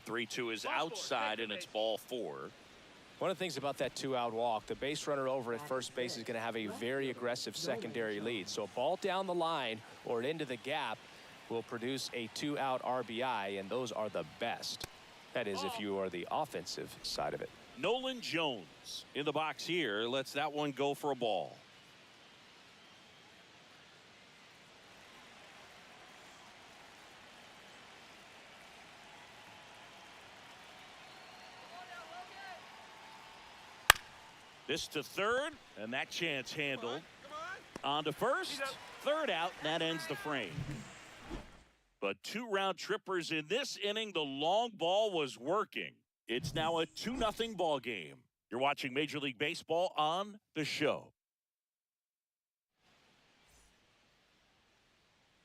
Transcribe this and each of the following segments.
The 3-2 is outside, and it's ball 4. One of the things about that 2-out walk, the base runner over at first base is going to have a very aggressive secondary lead. So a ball down the line or into the gap will produce a 2-out RBI, and those are the best. That is if you are the offensive side of it. Nolan Jones in the box here lets that one go for a ball. This to third, and that chance handled. On to first, third out, and that ends the frame. But 2 round trippers in this inning. The long ball was working. It's now a 2-0 ball game. You're watching Major League Baseball on the show.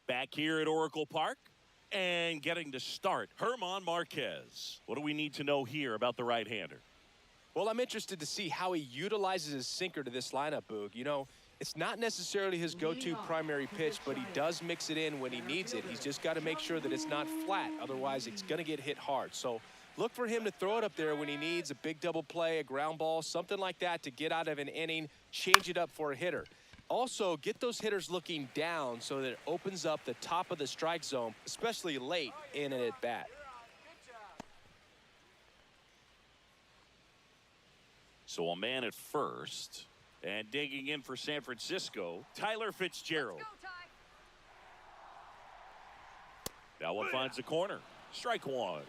Back here at Oracle Park and getting to start, German Marquez. What do we need to know here about the right-hander? Well, I'm interested to see how he utilizes his sinker to this lineup, Boog. You know, it's not necessarily his go-to primary pitch, but he does mix it in when he needs it. He's just got to make sure that it's not flat. Otherwise, it's going to get hit hard. So look for him to throw it up there when he needs a big double play, a ground ball, something like that to get out of an inning, change it up for a hitter. Also, get those hitters looking down so that it opens up the top of the strike zone, especially late in an at-bat. So a man at first, and digging in for San Francisco, Tyler Fitzgerald. That one finds the corner. Strike one.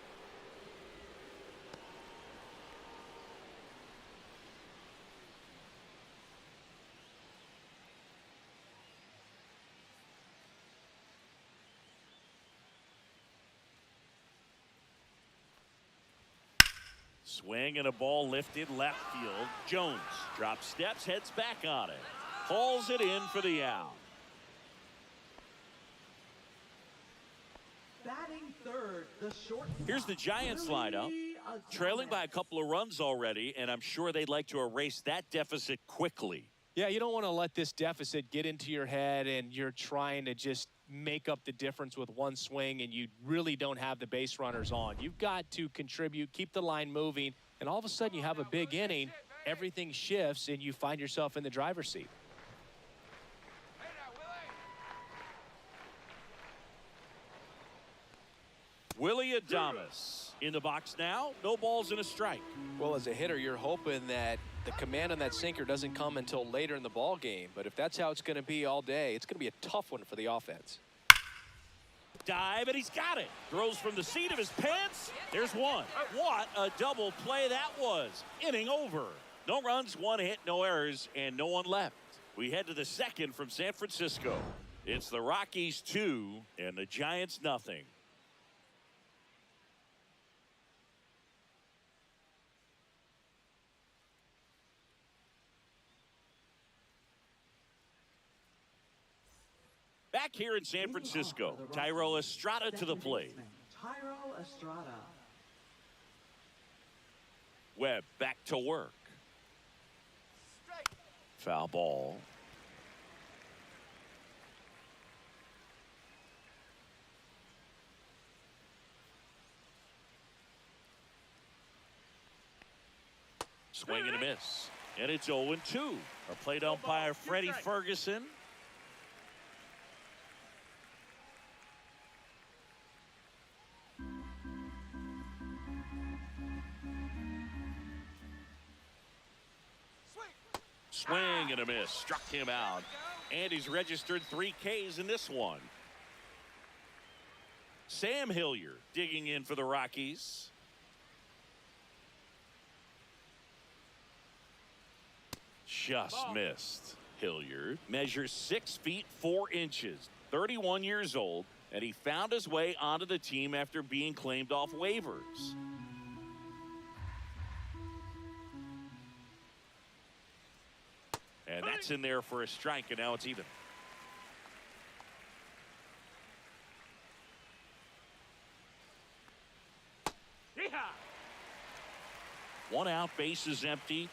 Swing and a ball lifted left field. Jones drops steps, heads back on it. Hauls it in for the out. Batting third, the short. Here's the Giants lineup. Trailing by a couple of runs already, and I'm sure they'd like to erase that deficit quickly. Yeah, you don't want to let this deficit get into your head and you're trying to just make up the difference with one swing and you really don't have the base runners on. You've got to contribute, keep the line moving, and all of a sudden you have a big inning, everything shifts, and you find yourself in the driver's seat. Willie Adames in the box now. No balls and a strike. Well, as a hitter, you're hoping that the command on that sinker doesn't come until later in the ball game. But if that's how it's going to be all day, it's going to be a tough one for the offense. Dive, and he's got it. Throws from the seat of his pants. There's one. What a double play that was. Inning over. No runs, 1 hit, no errors, and no one left. We head to the second from San Francisco. It's the Rockies 2 and the Giants nothing. Back here in San Francisco, Thairo Estrada to the plate. Thairo Estrada. Webb back to work. Foul ball. Swing and a miss. And it's 0-2. Our plate umpire, Freddie Ferguson. Swing and a miss. Struck him out. And he's registered 3 Ks in this one. Sam Hilliard digging in for the Rockies. Just missed. Hilliard measures 6 feet 4 inches, 31 years old, and he found his way onto the team after being claimed off waivers. And that's in there for a strike, and now it's even. Yeehaw! 1 out, base is empty.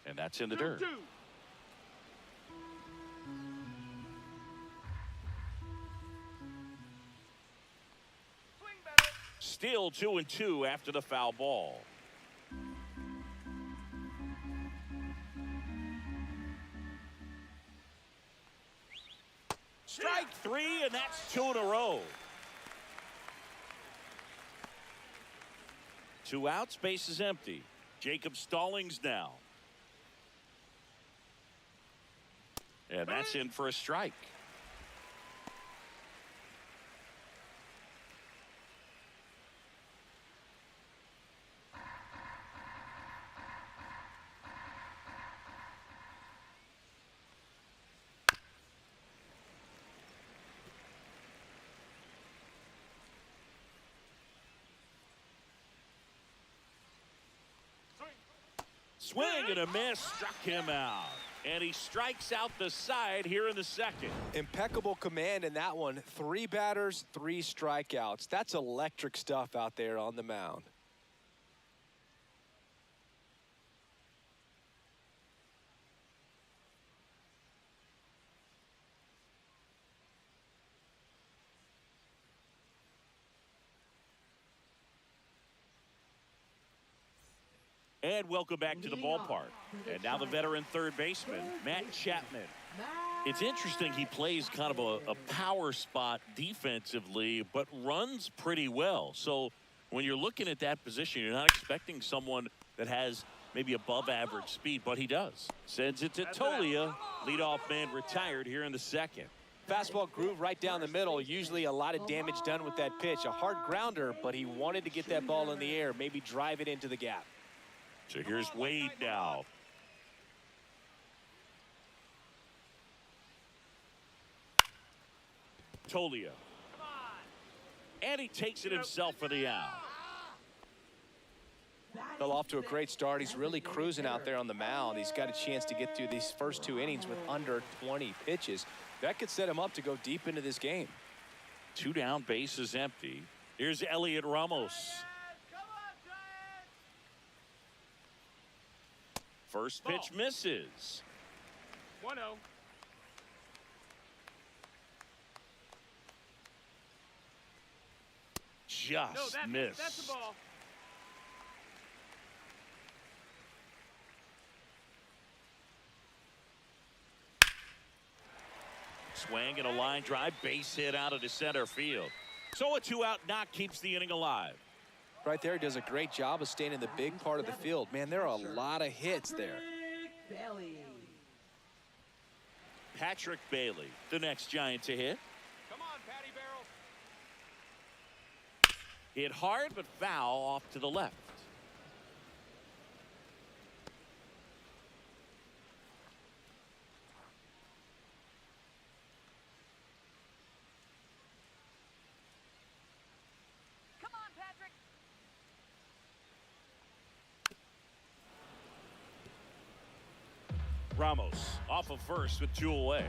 And that's in the dirt. Still 2-2 after the foul ball. Strike three, and that's 2 in a row. 2 outs, base is empty. Jacob Stallings now. And that's in for a strike. Swing and a miss, struck him out. And he strikes out the side here in the second. Impeccable command in that one. 3 batters, 3 strikeouts. That's electric stuff out there on the mound. And welcome back to the ballpark. And now the veteran third baseman, Matt Chapman. It's interesting, he plays kind of a power spot defensively, but runs pretty well. So when you're looking at that position, you're not expecting someone that has maybe above average speed, but he does. Sends it to Tolia. Leadoff man retired here in the second. Fastball groove right down the middle. Usually a lot of damage done with that pitch. A hard grounder, but he wanted to get that ball in the air, maybe drive it into the gap. So here's Wade now. Tolia. And he takes it himself for the out. Fell off to a great start. He's really cruising out there on the mound. He's got a chance to get through these first 2 innings with under 20 pitches. That could set him up to go deep into this game. 2 down, base is empty. Here's Elliot Ramos. First pitch misses. 1-0. Just missed. That's the ball. Swing and a line drive, base hit out of the center field. So a 2-out knock keeps the inning alive. Right there, he does a great job of staying in the big part of the field. Man, there are a lot of hits there. Patrick Bailey, the next Giant to hit. Come on, Patty Barrel. Hit hard, but foul off to the left. Come on, Patrick. Ramos off of first with 2 away.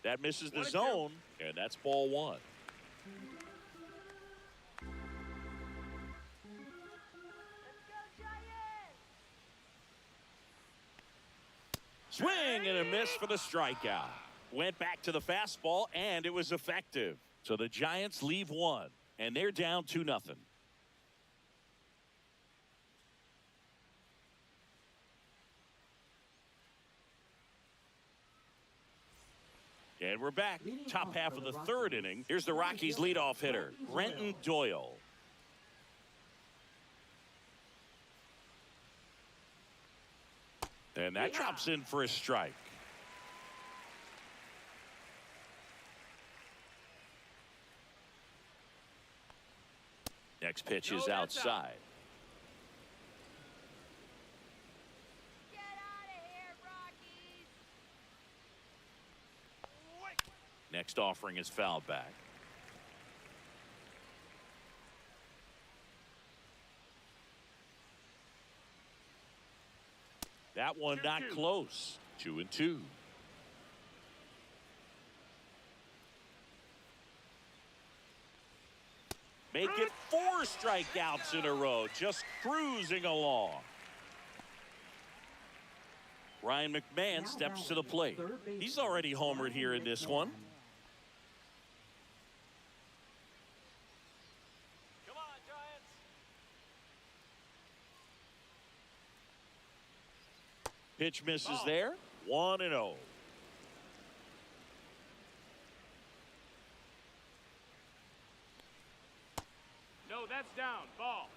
That misses the zone, and that's ball 1. Swing and a miss for the strikeout. Went back to the fastball, and it was effective. So the Giants leave 1, and they're down 2-0. And we're back. Top half of the third inning. Here's the Rockies' leadoff hitter, Brenton Doyle. And that drops in for a strike. Next pitch is outside. Next offering is fouled back. That one not close. 2-2. Make it 4 strikeouts in a row. Just cruising along. Ryan McMahon steps to the plate. He's already homered here in this one. Pitch misses there. 1-0. No, that's down. Ball.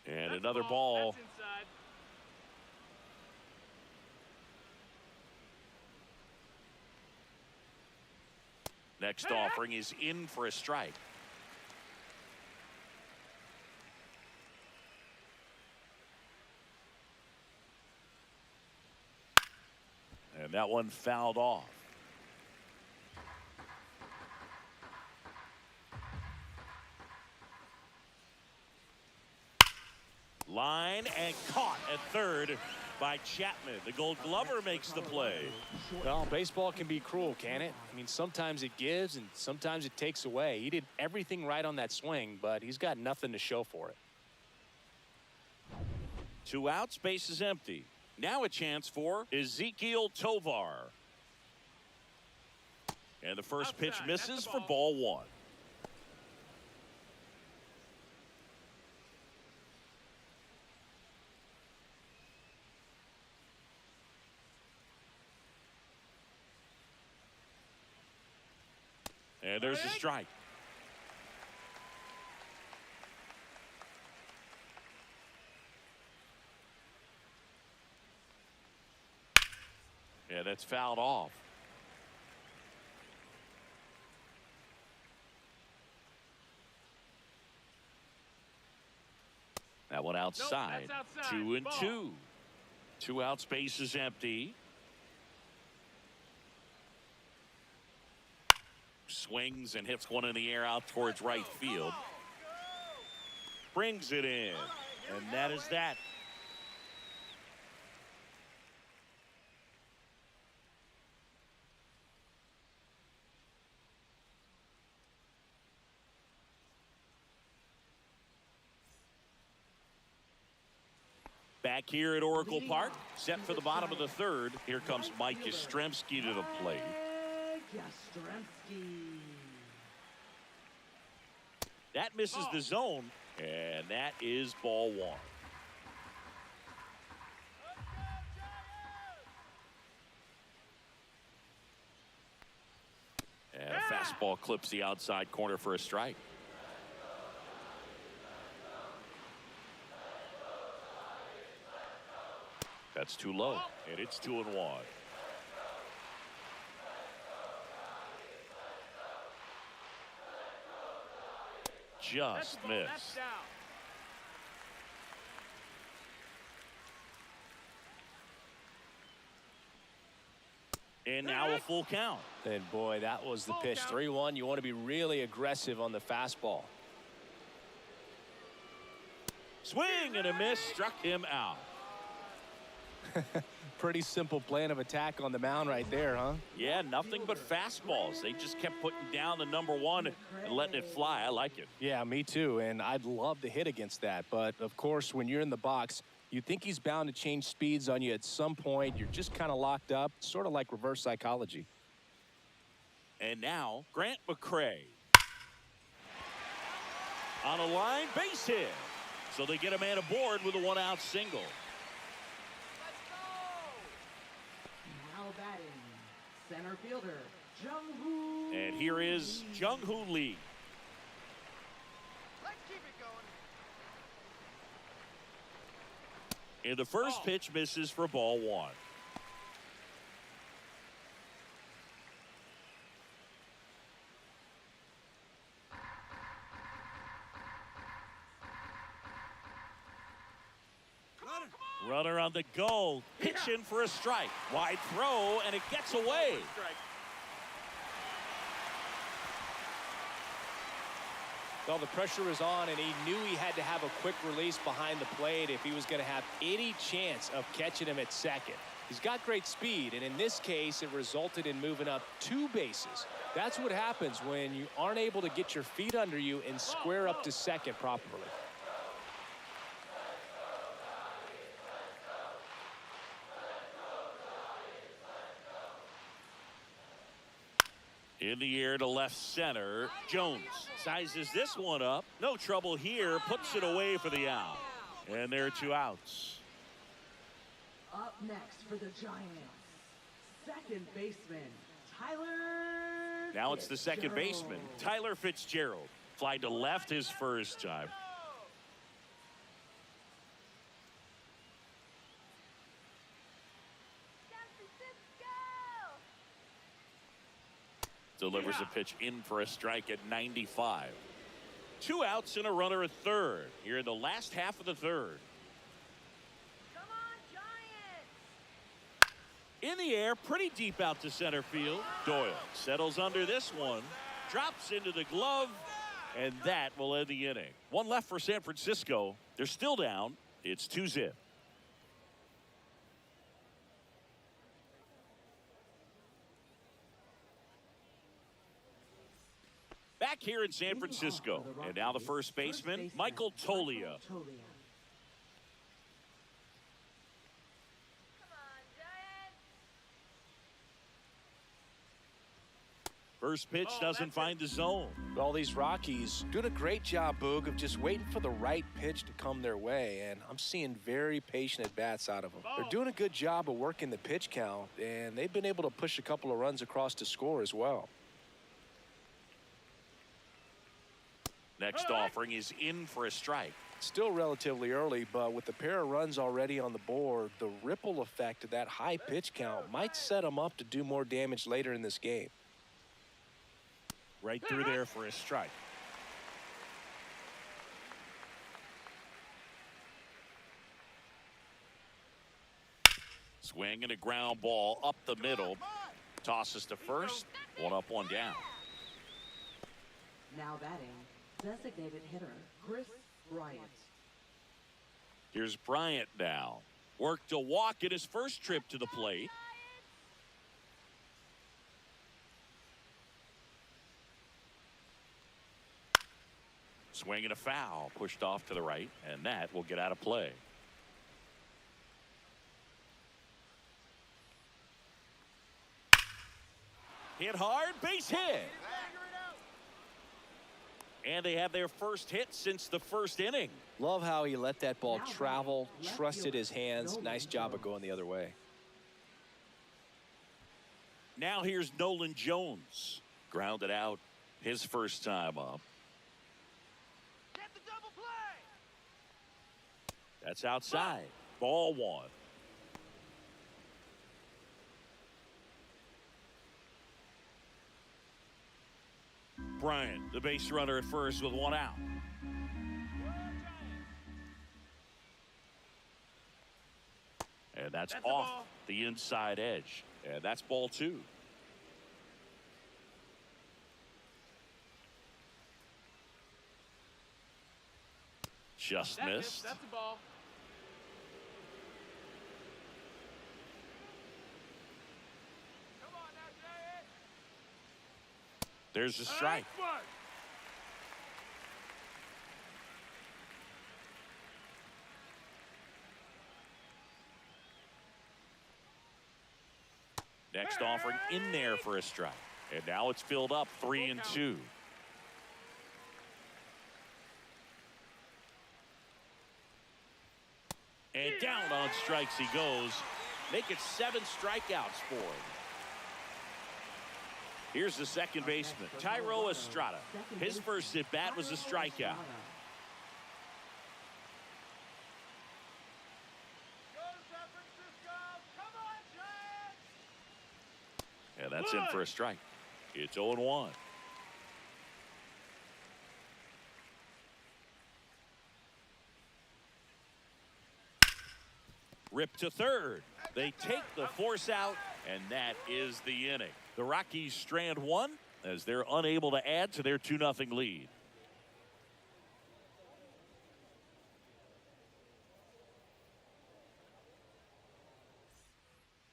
And That's another ball. ball. That's inside. Next offering is in for a strike. And that one fouled off. Line and caught at third by Chapman. The Gold Glover makes the play. Well, baseball can be cruel, can it? I mean, sometimes it gives and sometimes it takes away. He did everything right on that swing, but he's got nothing to show for it. 2 outs, base is empty. Now a chance for Ezekiel Tovar. And the first pitch Outside, misses that's the for ball. ball 1. And there's a strike. Yeah, that's fouled off. That one outside. Nope, that's outside. 2-2. Ball. 2 outs, base is empty. Swings and hits one in the air out towards right field. Brings it in. And that is that. Back here at Oracle Park, set for the bottom of the third. Here comes Mike Yastrzemski to the plate. Yastrzemski. That misses the zone, and that is ball 1. And a fastball clips the outside corner for a strike. That's too low, and it's 2-1. Just missed. That's down. And now a full count. And boy, that was the pitch. 3-1. You want to be really aggressive on the fastball. Swing and a miss, struck him out. Pretty simple plan of attack on the mound right there, huh? Yeah, nothing but fastballs. They just kept putting down the number 1 and letting it fly. I like it. Yeah, me too. And I'd love to hit against that. But, of course, when you're in the box, you think he's bound to change speeds on you at some point. You're just kind of locked up, sort of like reverse psychology. And now, Grant McCray. On a line, base hit. So they get a man aboard with a 1-out single. Now batting, center fielder, Jung-Hoo And here is Jung-Hoo Lee. Let's keep it going. And the first pitch misses for ball 1. Runner on the go, pitching for a strike. Wide throw, and it gets away. Strike. Well, the pressure was on, and he knew he had to have a quick release behind the plate if he was going to have any chance of catching him at second. He's got great speed, and in this case, it resulted in moving up 2 bases. That's what happens when you aren't able to get your feet under you and square up to second properly. In the air to left center. Jones sizes this one up. No trouble here. Puts it away for the out. And there are 2 outs. Up next for the Giants, second baseman, Tyler. Now it's the second baseman, Tyler Fitzgerald. Fly to left his first time. Delivers a pitch in for a strike at 95. 2 outs and a runner at third here in the last half of the third. Come on, Giants! In the air, pretty deep out to center field. Doyle settles under this one, drops into the glove, and that will end the inning. 1 left for San Francisco. They're still down. It's 2-0. Back here in San Francisco, and now the first baseman, Michael Toglia. Come on, Giants! First pitch doesn't find the zone. All these Rockies doing a great job, Boog, of just waiting for the right pitch to come their way, and I'm seeing very patient at-bats out of them. They're doing a good job of working the pitch count, and they've been able to push a couple of runs across to score as well. Next offering is in for a strike. Still relatively early, but with the pair of runs already on the board, the ripple effect of that high pitch count might set them up to do more damage later in this game. Right through there for a strike. Swing and a ground ball up the middle. Tosses to first. 1 up, 1 down. Now batting, designated hitter, Chris Bryant. Here's Bryant now. Worked a walk in his first trip to the plate. Swing and a foul. Pushed off to the right, and that will get out of play. Hit hard, base hit. And they have their first hit since the first inning. Love how he let that ball travel, trusted his hands. Nice job of going the other way. Now here's Nolan Jones. Grounded out his first time up. Get the double play! That's outside. Ball 1. Bryant, the base runner at first with 1 out. And that's off the inside edge. And that's ball 2. Just missed. That's a ball. Come on now, Giants! There's a strike. Nice one. Next offering in there for a strike. And now it's filled up 3-2. And down on strikes he goes. Make it 7 strikeouts for him. Here's the second baseman, Thairo Estrada. His first at bat was a strikeout. And that's in for a strike. It's 0-1. Rip to third. They take the force out, and that is the inning. The Rockies strand 1 as they're unable to add to their 2-0 lead.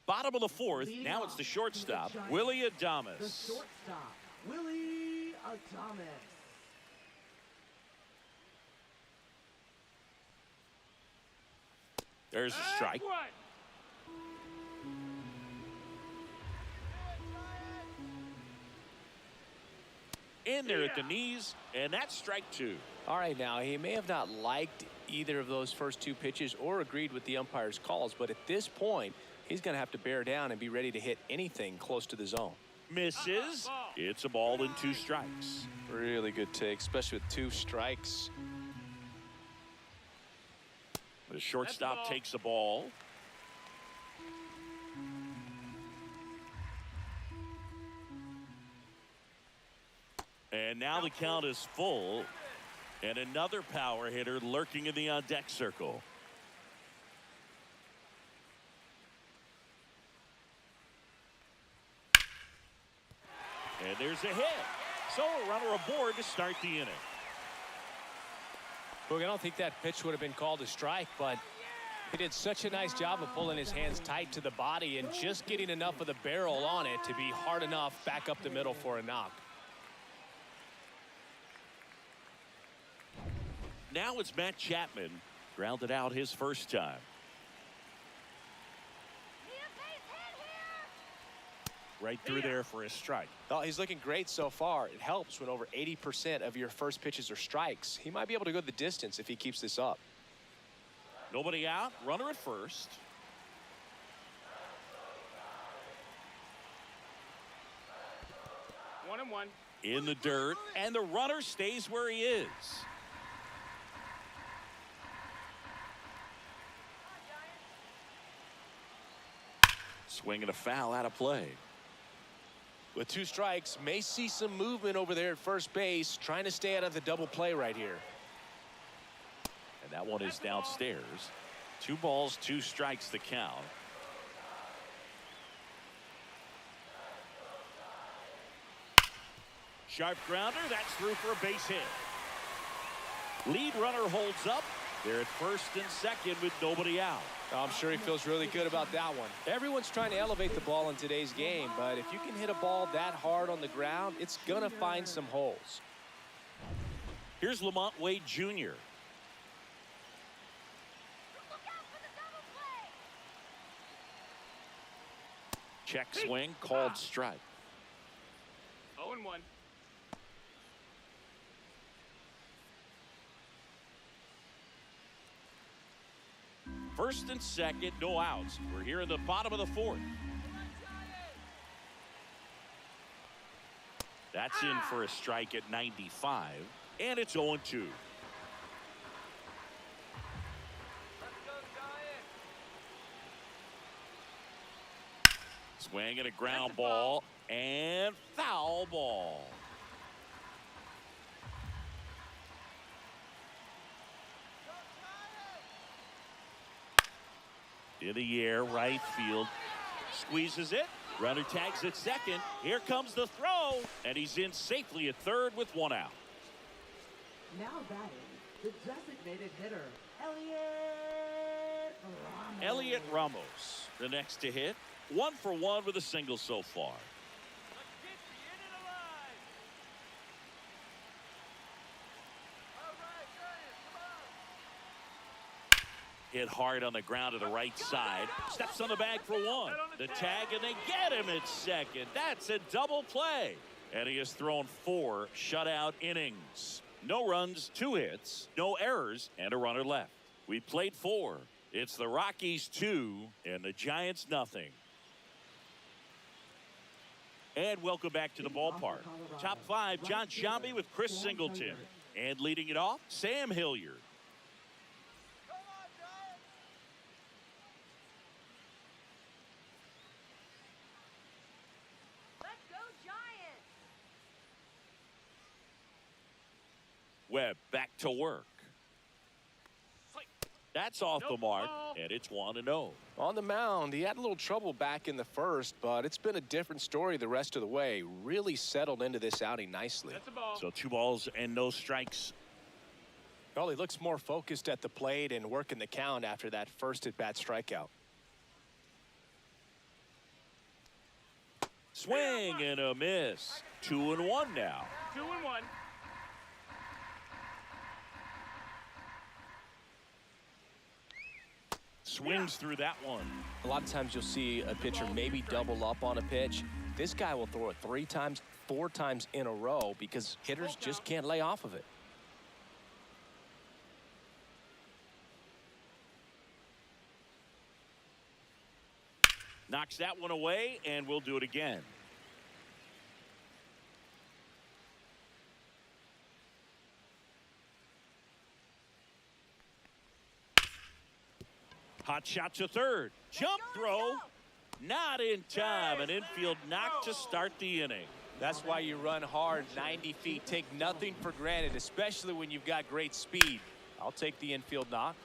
Bottom of the 4th. Now it's the shortstop, Willie Adames. The shortstop, Willie Adames. There's a strike. in there at the knees, and that's strike two. All right, now, he may have not liked either of those first two pitches or agreed with the umpire's calls, but at this point, he's going to have to bear down and be ready to hit anything close to the zone. Misses. It's a ball and 2 strikes. Really good take, especially with 2 strikes. The shortstop takes the ball. And now the count is full. And another power hitter lurking in the on-deck circle. And there's a hit. So a runner aboard to start the inning. Look, I don't think that pitch would have been called a strike, but he did such a nice job of pulling his hands tight to the body and just getting enough of the barrel on it to be hard enough back up the middle for a knock. Now it's Matt Chapman, grounded out his first time. Right through there for a strike. Oh, he's looking great so far. It helps when over 80% of your first pitches are strikes. He might be able to go the distance if he keeps this up. Nobody out, runner at first. One and one. In the dirt, and the runner stays where he is. Swing and a foul out of play. With 2 strikes, may see some movement over there at first base, trying to stay out of the double play right here. And that one is downstairs. 2 balls, 2 strikes the count. Sharp grounder, that's through for a base hit. Lead runner holds up. They're at first and second with nobody out. I'm sure he feels really good about that one. Everyone's trying to elevate the ball in today's game, but if you can hit a ball that hard on the ground, it's going to find some holes. Here's Lamont Wade Jr. Look out for the double play. Check swing, called strike. 0 and 1. First and second, no outs. We're here in the bottom of the 4th. That's in for a strike at 95, and it's 0-2. Let's go, Giants. Swing and a ground ball, and foul ball. In the air, right field. Squeezes it. Runner tags at second. Here comes the throw. And he's in safely at third with 1 out. Now batting, the designated hitter, Elliot Ramos, the next to hit. 1 for 1 with a single so far. Let's get the inning alive. All right, Giants, come on. Hit hard on the ground to the right side. Steps on the bag for 1. The tag, and they get him at second. That's a double play. And he has thrown 4 shutout innings. No runs, 2 hits, no errors, and a runner left. We played 4. It's the Rockies 2 and the Giants nothing. And welcome back to the ballpark. Top 5, John Sciambi with Chris Singleton. And leading it off, Sam Hilliard. Come on, Giants. Let's go, Giants. Webb back to work. That's off the mark, and it's 1-0. On the mound, he had a little trouble back in the first, but it's been a different story the rest of the way. Really settled into this outing nicely. That's a ball. So 2 balls and no strikes. Well, he looks more focused at the plate and working the count after that first at-bat strikeout. Swing and a miss. 2-1 now. 2 and 1. Swings through that one. A lot of times you'll see a pitcher maybe double up on a pitch. This guy will throw it 3 times, 4 times in a row because hitters just can't lay off of it. Knocks that one away, and we'll do it again. Hot shot to third. Jump throw. Not in time. An infield knock to start the inning. That's why you run hard 90 feet. Take nothing for granted, especially when you've got great speed. I'll take the infield knock.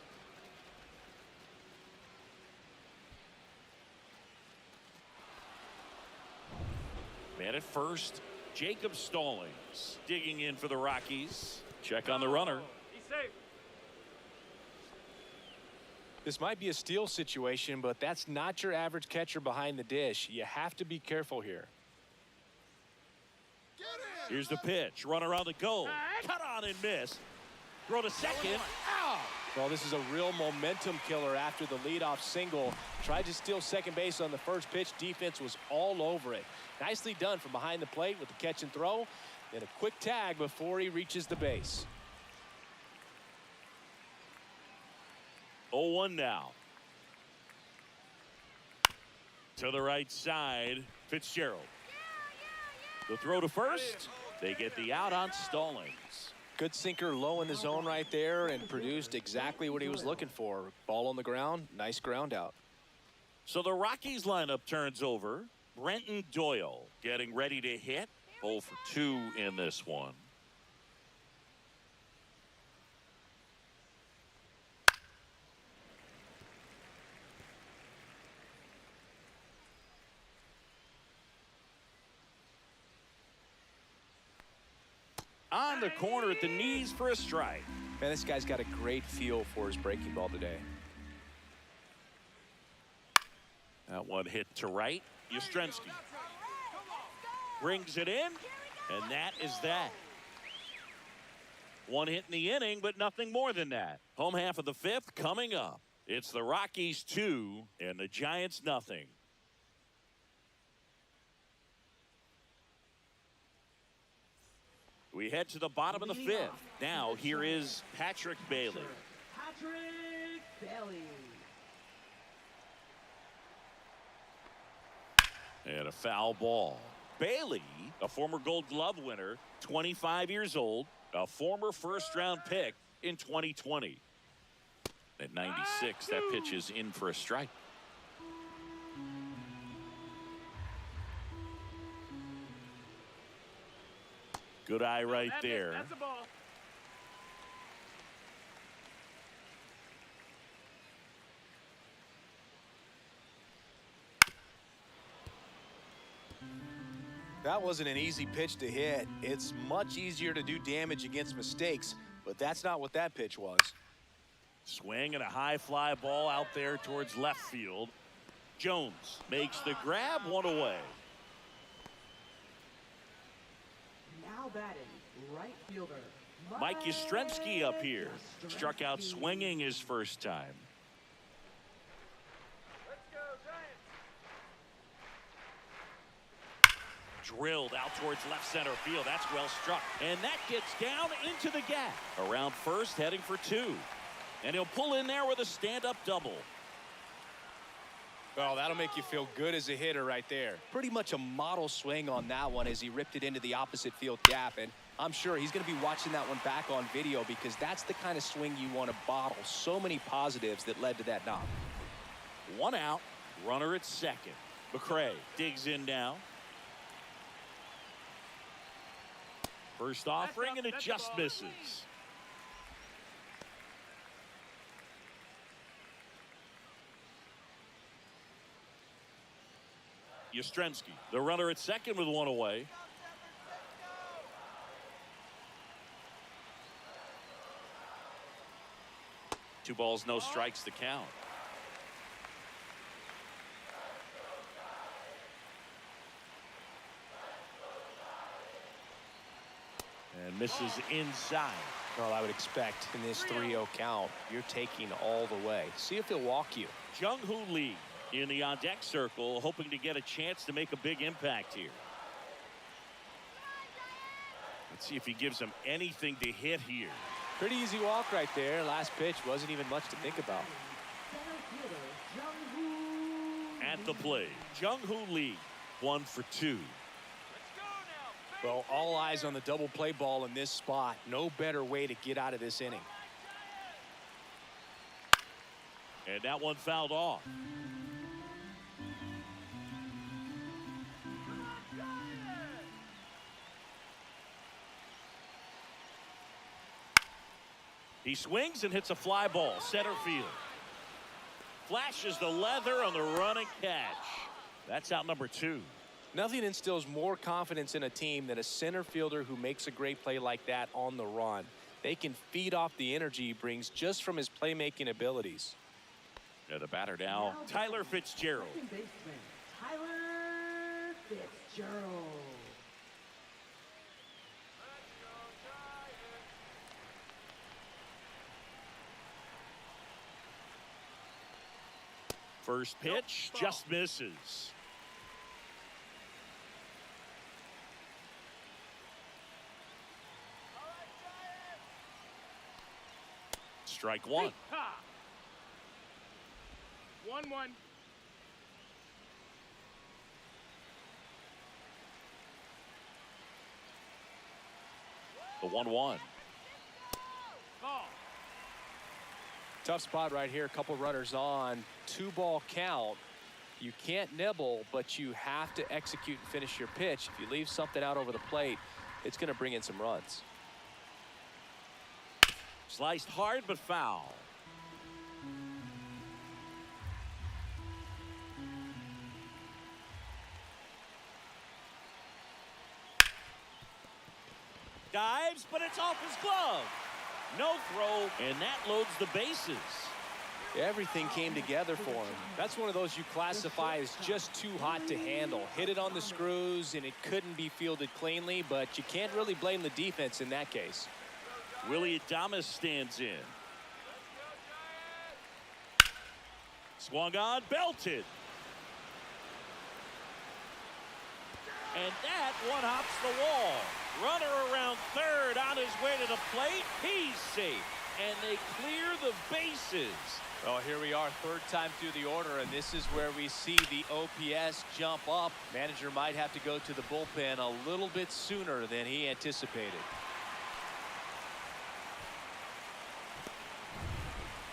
Man at first, Jacob Stallings digging in for the Rockies. Check on the runner. He's safe. This might be a steal situation, but that's not your average catcher behind the dish. You have to be careful here. Here's the pitch. Runner on the goal. Cut on and miss. Throw to second. Ow! Well, this is a real momentum killer after the leadoff single. Tried to steal second base on the first pitch. Defense was all over it. Nicely done from behind the plate with the catch and throw. Then a quick tag before he reaches the base. 0-1 now. To the right side, Fitzgerald. The throw to first. They get the out on Stallings. Good sinker low in the zone right there and produced exactly what he was looking for. Ball on the ground, nice ground out. So the Rockies lineup turns over. Brenton Doyle getting ready to hit. 0 for 2 in this one. On the corner at the knees for a strike. Man, this guy's got a great feel for his breaking ball today. That one hit to right. Yastrzemski brings it in, and that is that. One hit in the inning, but nothing more than that. Home half of the 5th coming up. It's the Rockies 2 and the Giants nothing. We head to the bottom of the 5th. Now here is Patrick Bailey. Patrick Bailey. And a foul ball. Bailey, a former Gold Glove winner, 25 years old, a former first-round pick in 2020. At 96, that pitch is in for a strike. Good eye right there. That's the ball. That wasn't an easy pitch to hit. It's much easier to do damage against mistakes, but that's not what that pitch was. Swing and a high fly ball out there towards left field. Jones makes the grab, one away. Now batting, right fielder. Mike Yastrzemski up here. Struck out swinging his first time. Let's go, Giants. Drilled out towards left center field. That's well struck. And that gets down into the gap. Around first, heading for 2. And he'll pull in there with a stand-up double. Well, that'll make you feel good as a hitter right there. Pretty much a model swing on that one as he ripped it into the opposite field gap. And I'm sure he's going to be watching that one back on video because that's the kind of swing you want to bottle. So many positives that led to that knock. 1 out, runner at second. McCray digs in now. First offering, and it just misses. Yastrzemski, the runner at second with 1 away. Two balls, no strikes to count. And misses inside. Well, I would expect in this 3-0 count, you're taking all the way. See if he'll walk you. Jung-Hoo Lee in the on-deck circle, hoping to get a chance to make a big impact here. Let's see if he gives him anything to hit here. Pretty easy walk right there. Last pitch wasn't even much to think about. Center fielder, Jung-Hoo At the plate, Jung-Hoo Lee, 1 for 2. Let's go now. Well, all eyes on the double play ball in this spot. No better way to get out of this inning. And that one fouled off. He swings and hits a fly ball, center field. Flashes the leather on the running catch. That's out number 2. Nothing instills more confidence in a team than a center fielder who makes a great play like that on the run. They can feed off the energy he brings just from his playmaking abilities. Yeah, the batter now, Tyler Fitzgerald. second baseman, Tyler Fitzgerald. First pitch just misses. Strike 1. Ha! 1-1. The 1-1. Ball. Tough spot right here. A couple runners on. 2-ball count. You can't nibble, but you have to execute and finish your pitch. If you leave something out over the plate, it's going to bring in some runs. Sliced hard but foul. Dives, but it's off his glove. No throw, and that loads the bases. Everything came together for him. That's one of those you classify as just too hot to handle. Hit it on the screws, and it couldn't be fielded cleanly, but you can't really blame the defense in that case. Willie Adames stands in. Swung on, belted. And that one hops the wall. Runner around third on his way to the plate. He's safe. And they clear the bases. Oh, here we are, third time through the order, and this is where we see the OPS jump up. Manager might have to go to the bullpen a little bit sooner than he anticipated.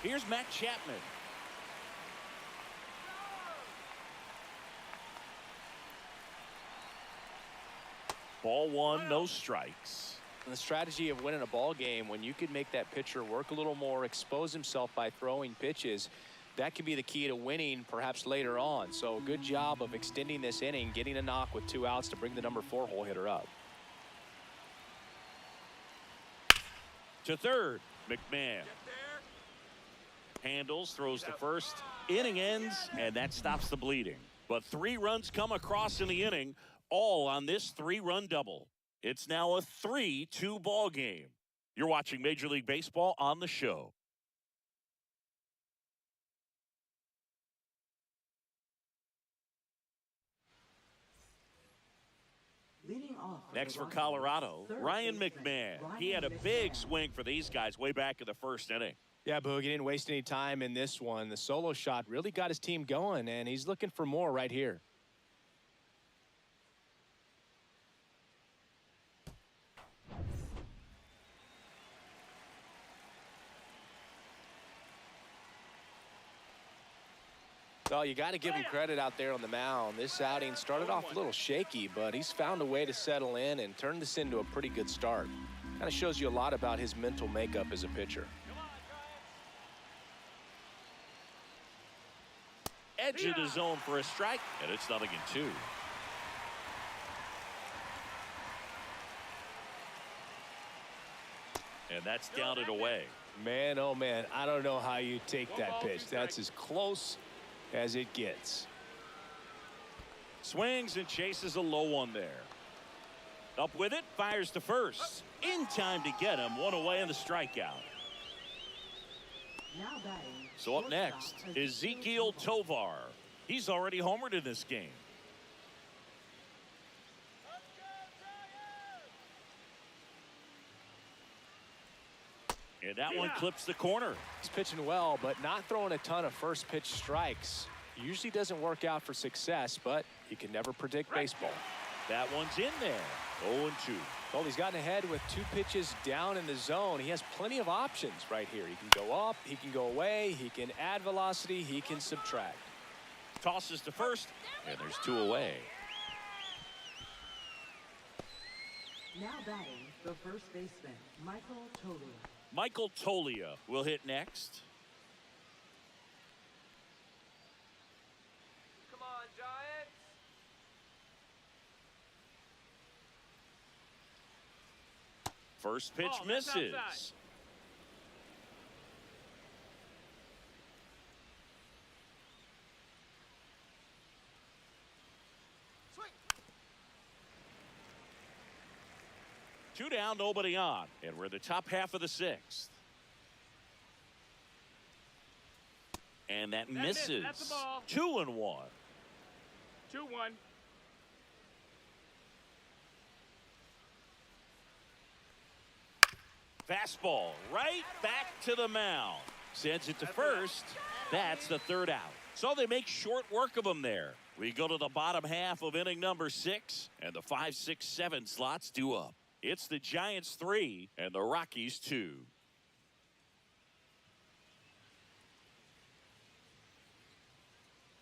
Here's Matt Chapman. Ball 1, no strikes. And the strategy of winning a ball game, when you can make that pitcher work a little more, expose himself by throwing pitches, that can be the key to winning perhaps later on. So good job of extending this inning, getting a knock with 2 outs to bring the number 4 hole hitter up. To third, McMahon. Handles, throws to first. Inning ends, and that stops the bleeding. But 3 runs come across in the inning, all on this 3-run double. It's now a 3-2 ball game. You're watching Major League Baseball on the show. Leading off Next for the Colorado, third Ryan baseman, McMahon. Ryan He had a big McMahon. swing for these guys way back in the first inning. Yeah, Boog, he didn't waste any time in this one. The solo shot really got his team going, and he's looking for more right here. Well, you got to give him credit out there on the mound. This outing started off a little shaky, but he's found a way to settle in and turn this into a pretty good start. Kind of shows you a lot about his mental makeup as a pitcher. Edge of the zone for a strike, and it's 0-2. And that's down and away. Man, oh man, I don't know how you take that pitch. That's as close as it gets. Swings and chases a low one there. Up with it, fires to first. In time to get him, 1 away in the strikeout. Now batting, So up next, Ezekiel Tovar. He's already homered in this game. And that one clips the corner. He's pitching well, but not throwing a ton of first pitch strikes. Usually doesn't work out for success, but you can never predict baseball. That one's in there. 0-2. Well, he's gotten ahead with 2 pitches down in the zone. He has plenty of options right here. He can go up, he can go away, he can add velocity, he can subtract. Tosses to first, and there's 2 away. Now batting, the first baseman, Michael Tolia. Michael Tolia will hit next. Come on, Giants. First pitch Oh, that's misses. outside. Swing. 2 down, nobody on. And we're in the top half of the 6th. And that misses. That's the ball. 2-1. 2-1. Fastball right back to the mound. Sends it to first. That's the 3rd out. So they make short work of him there. We go to the bottom half of inning number 6, and the 5, 6, 7 slots due up. It's the Giants 3 and the Rockies 2.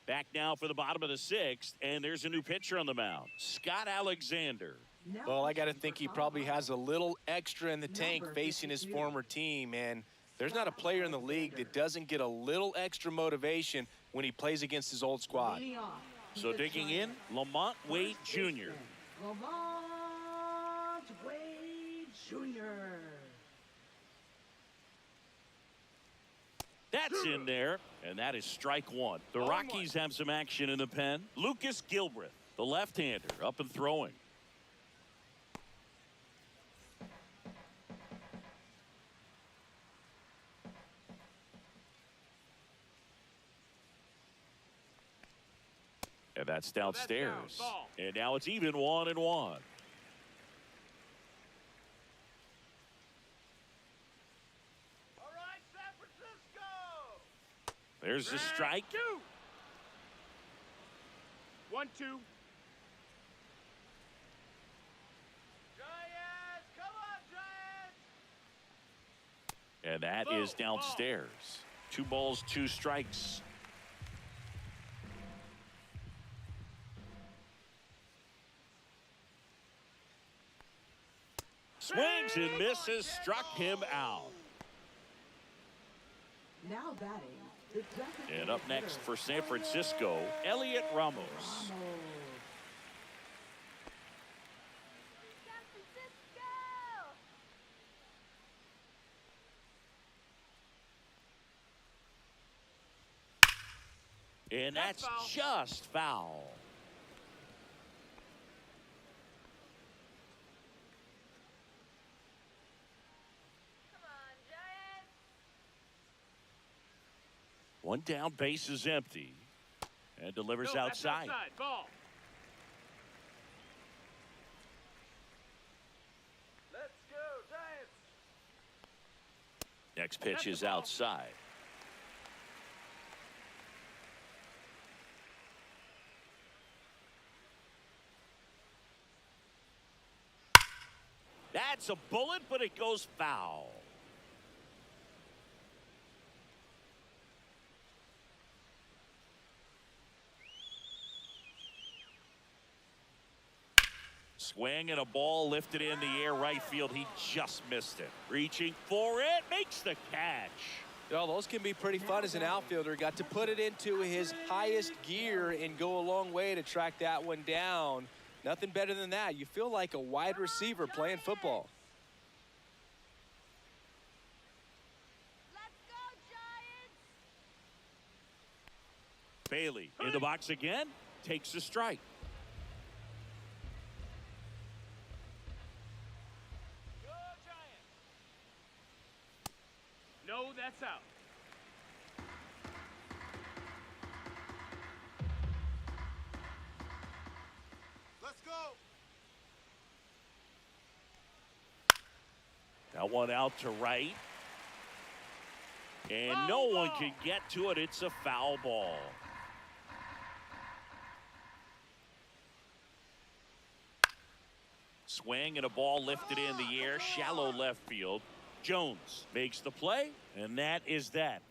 Back now for the bottom of the 6th, and there's a new pitcher on the mound, Scott Alexander. Now Well, I got to pitching think for he probably Colorado. has a little extra in the tank Number facing his 52. former team, and there's not a player in the league that doesn't get a little extra motivation when he plays against his old squad. Leading off, So the digging in, Giants, Lamont Wade first Jr. baseman, Lamont Wade Jr. That's in there, and that is strike 1. The Rockies have some action in the pen. Lucas Gilbreth, the left-hander, up and throwing. And that's downstairs. Ball. And now it's even 1-1. All right, San Francisco. There's the strike. 2. 1-2. Giants, come on, Giants. And that is downstairs. 2 balls, 2 strikes. Swings and misses, struck him out. Now batting, the designated And up next hitter, for San Francisco, Elliot Ramos. Ramos. San Francisco! And that's That's foul. just foul. Come on, Giants! 1 down, base is empty. And delivers No, that's outside. Ball. Let's go, Giants. Next pitch That's the is ball. outside. That's a bullet, but it goes foul. Swing and a ball lifted in the air right field. He just missed it. Reaching for it, makes the catch. You know, those can be pretty fun as an outfielder. Got to put it into his highest gear and go a long way to track that one down. Nothing better than that. You feel like a wide receiver playing football. Let's go, Giants! Bailey in the box again, takes the strike. Go, Giants. No, that's out. Let's go. That one out to right. And no one can get to it. It's a foul ball. Swing and a ball lifted in the air, shallow left field. Jones makes the play, and that is that.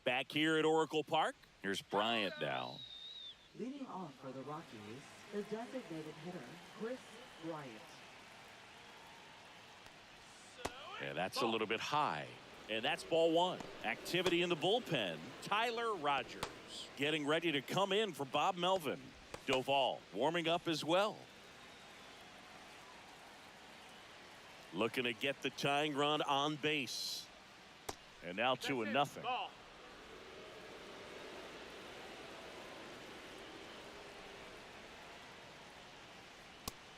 Back here at Oracle Park, here's Bryant now. Leading off for the Rockies, the designated hitter, Chris Bryant. And that's a little bit high. And that's ball one. Activity in the bullpen. Tyler Rogers getting ready to come in for Bob Melvin. Doval warming up as well. Looking to get the tying run on base. And now 2-0. Ball.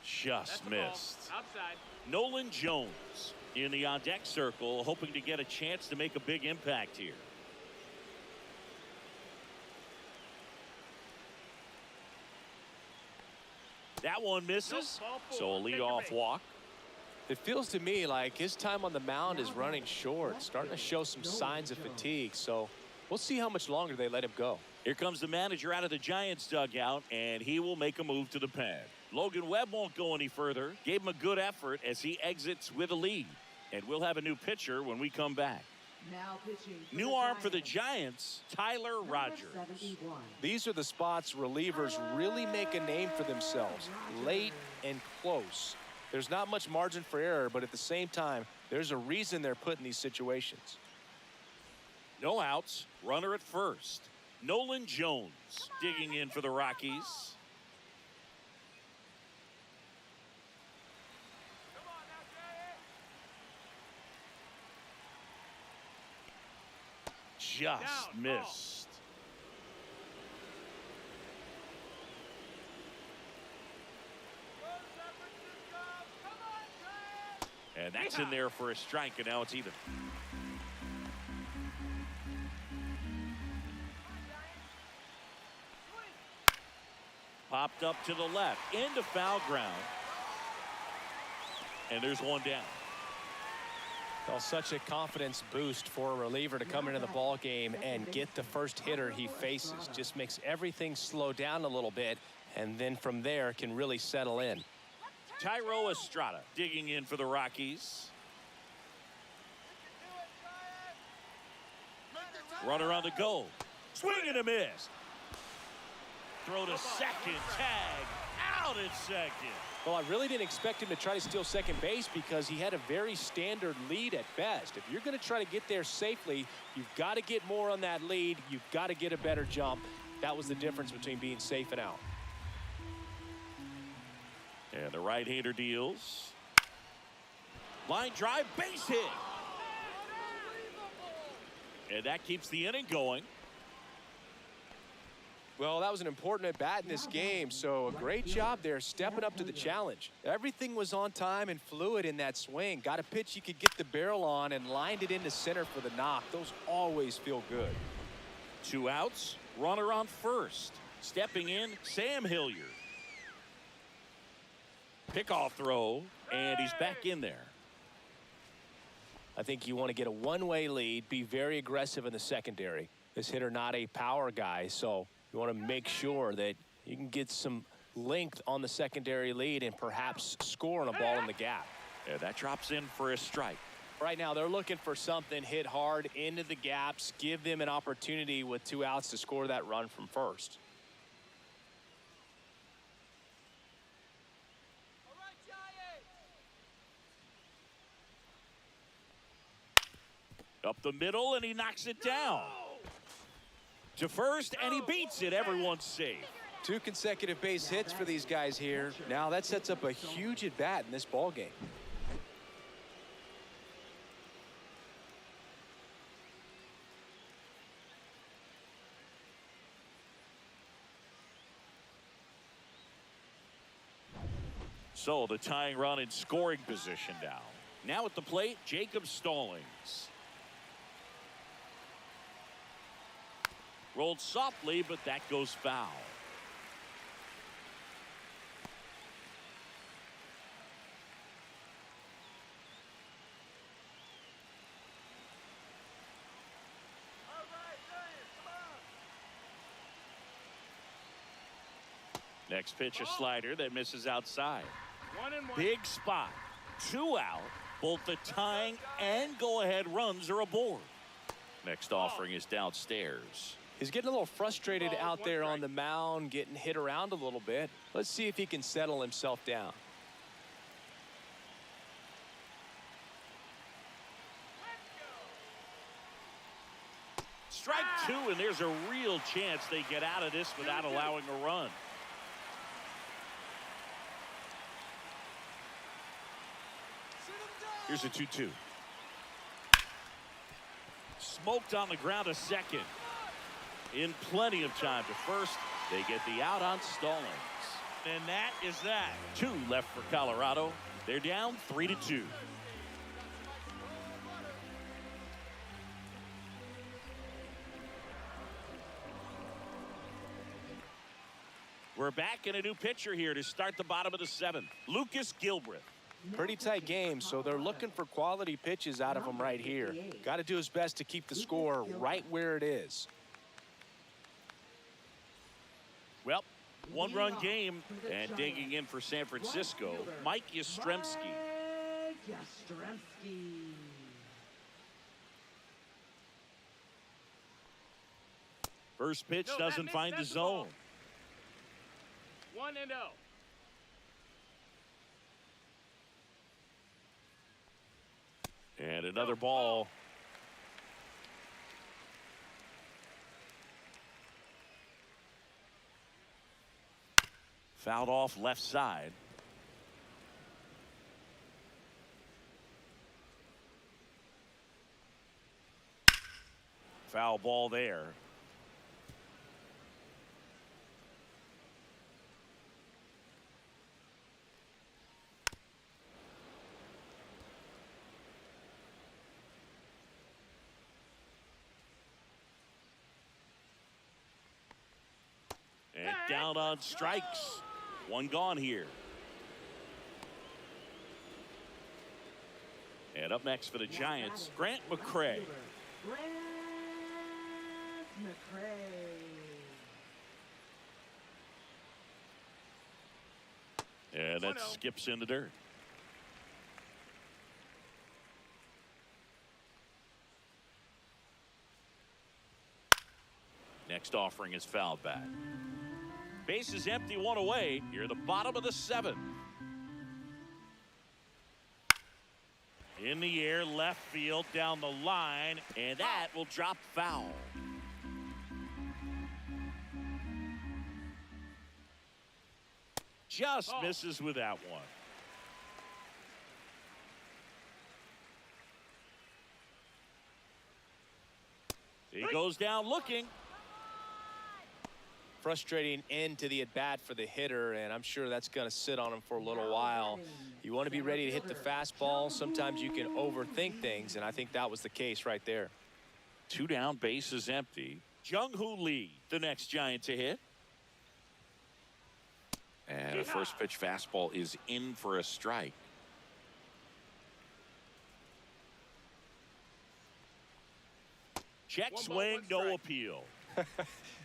Just missed. Outside. Nolan Jones in the on-deck circle, hoping to get a chance to make a big impact here. That one misses, so a leadoff walk. It feels to me like his time on the mound is running short, starting to show some signs of fatigue. So we'll see how much longer they let him go. Here comes the manager out of the Giants dugout, and he will make a move to the pad. Logan Webb won't go any further. Gave him a good effort as he exits with a lead. And we'll have a new pitcher when we come back. Now pitching for New the arm for the Giants, Giants, Tyler number Rogers. 71. These are the spots relievers really make a name for themselves, late and close. There's not much margin for error, but at the same time, there's a reason they're put in these situations. No outs, runner at first. Nolan Jones digging in for the Rockies. Just Down, missed. And that's in there for a strike, and now it's even. Popped up to the left, into foul ground. And there's one down. Well, such a confidence boost for a reliever to come into the ball game and get the first hitter he faces. Just makes everything slow down a little bit, and then from there can really settle in. Tyro Estrada digging in for the Rockies. Runner on the go. Swing and a miss. Throw to second. Tag. Out at second. Well, I really didn't expect him to try to steal second base because he had a very standard lead at best. If you're going to try to get there safely, you've got to get more on that lead. You've got to get a better jump. That was the difference between being safe and out. And the right-hander deals. Line drive, base hit. And that keeps the inning going. Well, that was an important at-bat in this game, so a great job there stepping up to the challenge. Everything was on time and fluid in that swing. Got a pitch you could get the barrel on and lined it into center for the knock. Those always feel good. 2 outs, runner on first. Stepping in, Sam Hilliard. Pickoff throw, and he's back in there. I think you want to get a one-way lead, be very aggressive in the secondary. This hitter not a power guy, so you want to make sure that you can get some length on the secondary lead and perhaps score on a ball in the gap. Yeah, that drops in for a strike. Right now, they're looking for something hit hard into the gaps, give them an opportunity with 2 outs to score that run from first. All right, Giants. Up the middle, and he knocks it down. To first, and he beats it. Everyone's safe. 2 consecutive base hits for these guys here. Now that sets up a huge at-bat in this ball game. So the tying run in scoring position now. Now at the plate, Jacob Stallings. Rolled softly, but that goes foul. All right, Giants, come on. Next pitch, a slider that misses outside. 1-1. Big spot. 2 out. Both the tying and go-ahead runs are aboard. Next offering is downstairs. He's getting a little frustrated out there on the mound, getting hit around a little bit. Let's see if he can settle himself down. Strike 2, and there's a real chance they get out of this without allowing a run. Here's a 2-2. Smoked on the ground a second. In plenty of time to first. They get the out on Stallings. And that is that. 2 left for Colorado. They're down 3-2. We're back in a new pitcher here to start the bottom of the 7th. Lucas Gilbreth. Pretty tight game, so they're looking for quality pitches out of him right here. Got to do his best to keep the score right where it is. Well, 1-run game, and digging in for San Francisco, Mike Yastrzemski. First pitch doesn't find the zone. 1-0. And another ball. Fouled off left side. Foul ball there. And down on strikes. 1 gone here. And up next for the Giants, Grant McCray. And that skips in the dirt. Next offering is fouled back. Base is empty, 1 away. Here, the bottom of the 7th. In the air, left field, down the line, and that will drop foul. Just misses with that one. He goes down looking. Frustrating end to the at-bat for the hitter, and I'm sure that's going to sit on him for a little while. You want to be ready to hit the fastball. Sometimes you can overthink things, and I think that was the case right there. 2 down, base is empty. Jung-Hoo Lee, the next Giant to hit. And a first pitch fastball is in for a strike. Check swing, no appeal.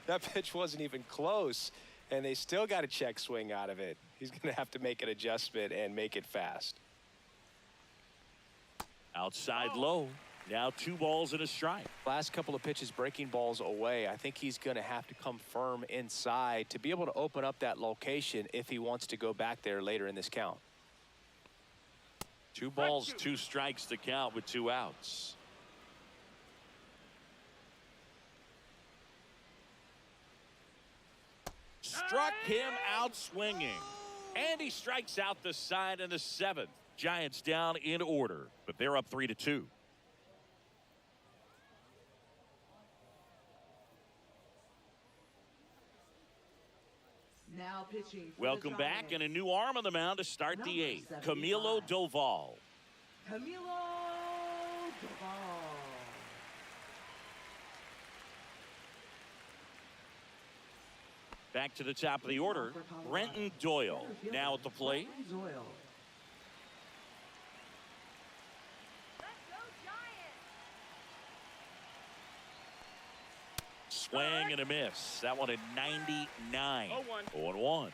That pitch wasn't even close, and they still got a check swing out of it. He's going to have to make an adjustment and make it fast. Outside low. Now 2 balls and a strike. Last couple of pitches breaking balls away. I think he's going to have to come firm inside to be able to open up that location if he wants to go back there later in this count. 2 balls, 2 strikes to count with 2 outs. Struck him out swinging. And he strikes out the side in the 7th. Giants down in order, but they're up 3-2. Now pitching. Welcome back, and a new arm on the mound to start the 8th. Camilo Doval. Camilo Doval. Back to the top of the order, Brenton Doyle now at the plate. Doyle. Let's go, Giants! Swing and a miss. That one at 99. 0-1. 0-1.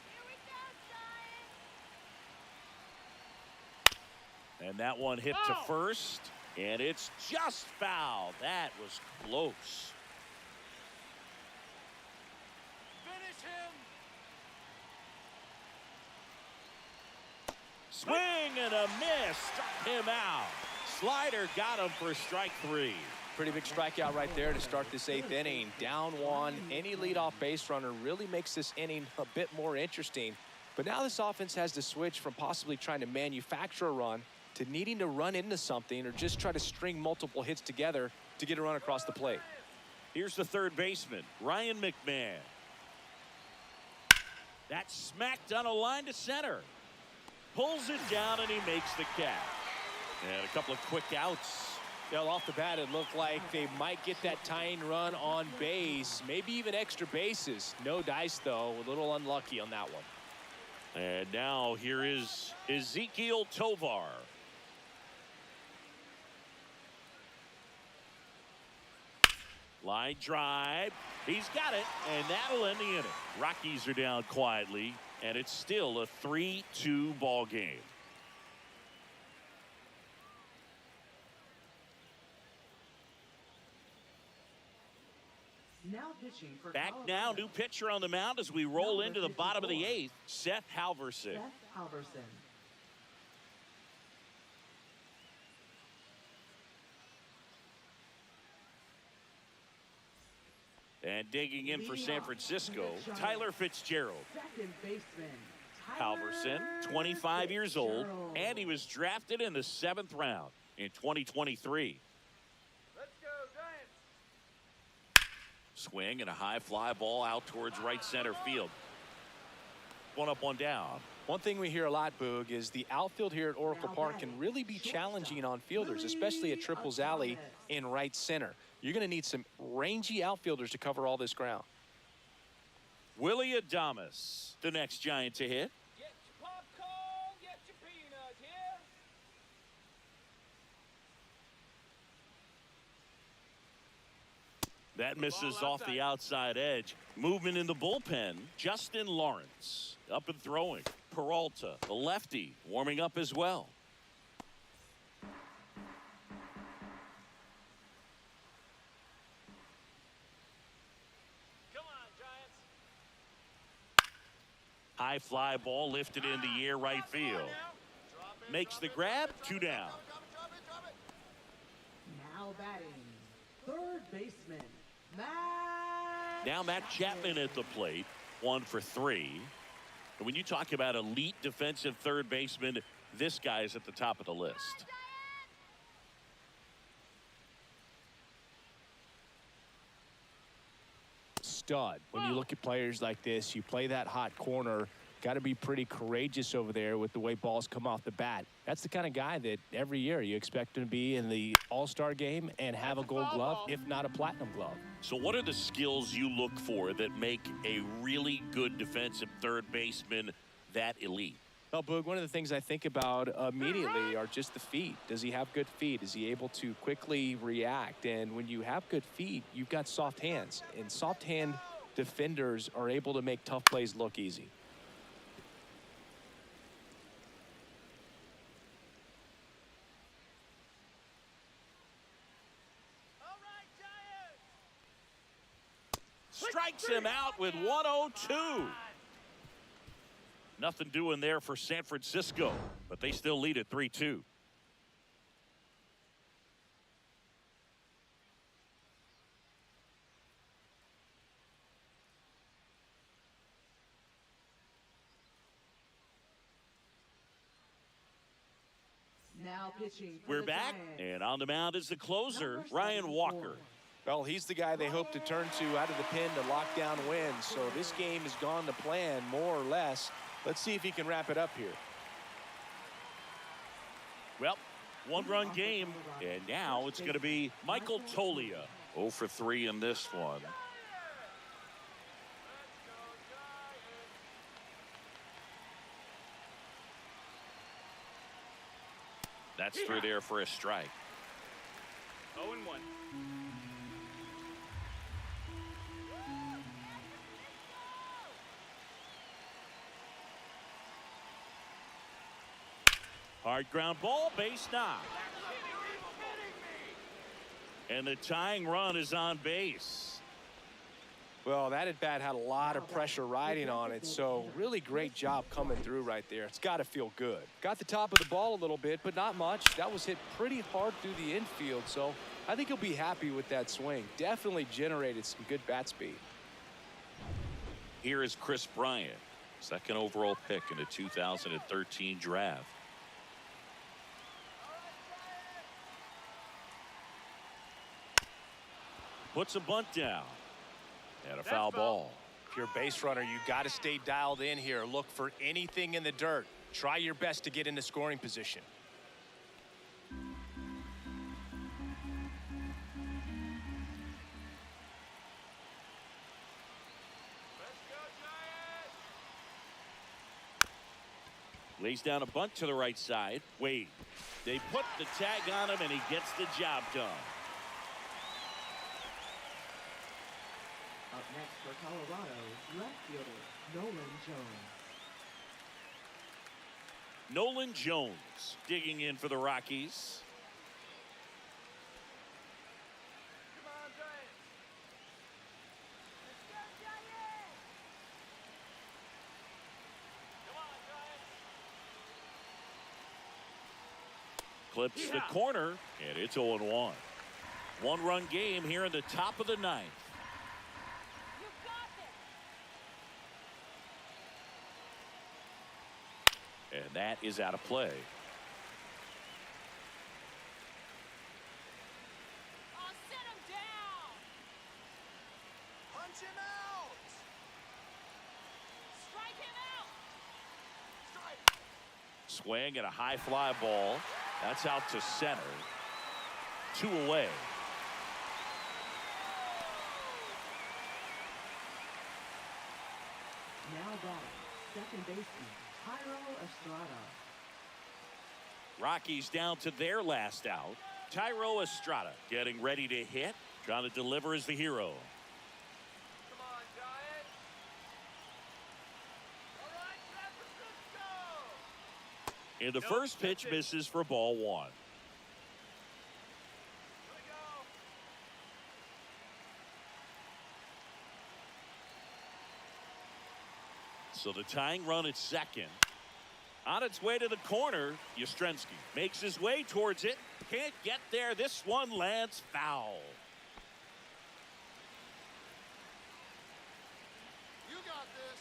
Here we go, Giants! And that one hit to Oh. first. And it's just foul. That was close. Finish him. Swing and a miss. Struck him out. Slider got him for strike 3. Pretty big strikeout right there to start this 8th inning. Down 1, any leadoff base runner really makes this inning a bit more interesting. But now this offense has to switch from possibly trying to manufacture a run to needing to run into something or just try to string multiple hits together to get a run across the plate. Here's the third baseman, Ryan McMahon. That's smacked on a line to center. Pulls it down and he makes the catch. And a couple of quick outs. Well, off the bat, it looked like they might get that tying run on base, maybe even extra bases. No dice, though. A little unlucky on that one. And now here is Ezekiel Tovar. Line drive. He's got it, and that'll end the inning. Rockies are down quietly, and it's still a 3-2 ball game. Now pitching for Back Colorado. now, new pitcher on the mound as we roll into the bottom of the 8th, Seth Halverson. Seth Halverson. And digging in for Leading San off Francisco, for the Giants. Tyler Fitzgerald. Second baseman. Halverson, 25 years old, and he was drafted in the 7th round in 2023. Let's go, Giants. Swing and a high fly ball out towards right center field. One up, one down. One thing we hear a lot, Boog, is the outfield here at Oracle Park can really be challenging on fielders, especially at Triples Alley in right center. You're going to need some rangy outfielders to cover all this ground. Willie Adames, the next Giant to hit. Get your popcorn, get your peanuts here. That misses off the outside edge. Movement in the bullpen, Justin Lawrence up and throwing. Peralta, the lefty, warming up as well. Come on, Giants. High fly ball lifted in the air right field. Makes the grab, 2 down. Now batting. Third baseman. Now Matt Chapman at the plate, 1 for 3. And when you talk about elite defensive third baseman, this guy is at the top of the list. Stud. When you look at players like this, you play that hot corner, got to be pretty courageous over there with the way balls come off the bat. That's the kind of guy that every year you expect him to be in the All-Star game and have a gold glove, if not a platinum glove. So what are the skills you look for that make a really good defensive third baseman that elite? Well, Boog, one of the things I think about immediately are just the feet. Does he have good feet? Is he able to quickly react? And when you have good feet, you've got soft hands. And soft hand defenders are able to make tough plays look easy. All right, Giants. Strikes him out with 102. Nothing doing there for San Francisco, but they still lead at 3-2. Now pitching for We're the back, Giants. and on the mound is the closer, Number Ryan 74. Walker. Well, he's the guy they hope to turn to out of the pen to lock down wins. So this game has gone to plan, more or less. Let's see if he can wrap it up here. Well, One-run game, and now it's going to be Michael Tolia. 0 for 3 in this one. That's through there for a strike. 0-1. Hard ground ball, base knock. And the tying run is on base. Well, that at bat had a lot of pressure riding on it, so really great job coming through right there. It's got to feel good. Got the top of the ball a little bit, but not much. That was hit pretty hard through the infield, so I think he'll be happy with that swing. Definitely generated some good bat speed. Here is Chris Bryant, second overall pick in the 2013 draft. Puts a bunt down. And a foul ball. If you're a base runner, you got to stay dialed in here. Look for anything in the dirt. Try your best to get into scoring position. Let's go, Giants! Lays down a bunt to the right side. Wade. They put the tag on him, and he gets the job done. Up next for Colorado, left fielder Nolan Jones. Nolan Jones digging in for the Rockies. Come on, Giants! Let's go, Giants! Come on, Giants! Clips the corner, and it's 0-1. One-run game here in the top of the ninth. You got this! And that is out of play. Oh, set him down! Punch him out! Strike him out! Strike! Swing and a high fly ball. That's out to center. 2 away. Now batting, second baseman Tyro Estrada. Rockies down to their last out. Tyro Estrada getting ready to hit. Trying to deliver as the hero. Come on, Giants! All right, San Francisco! And the first pitch misses for ball 1. Here we go! So the tying run at second. On its way to the corner, Yastrzemski makes his way towards it. Can't get there. This one lands foul. You got this!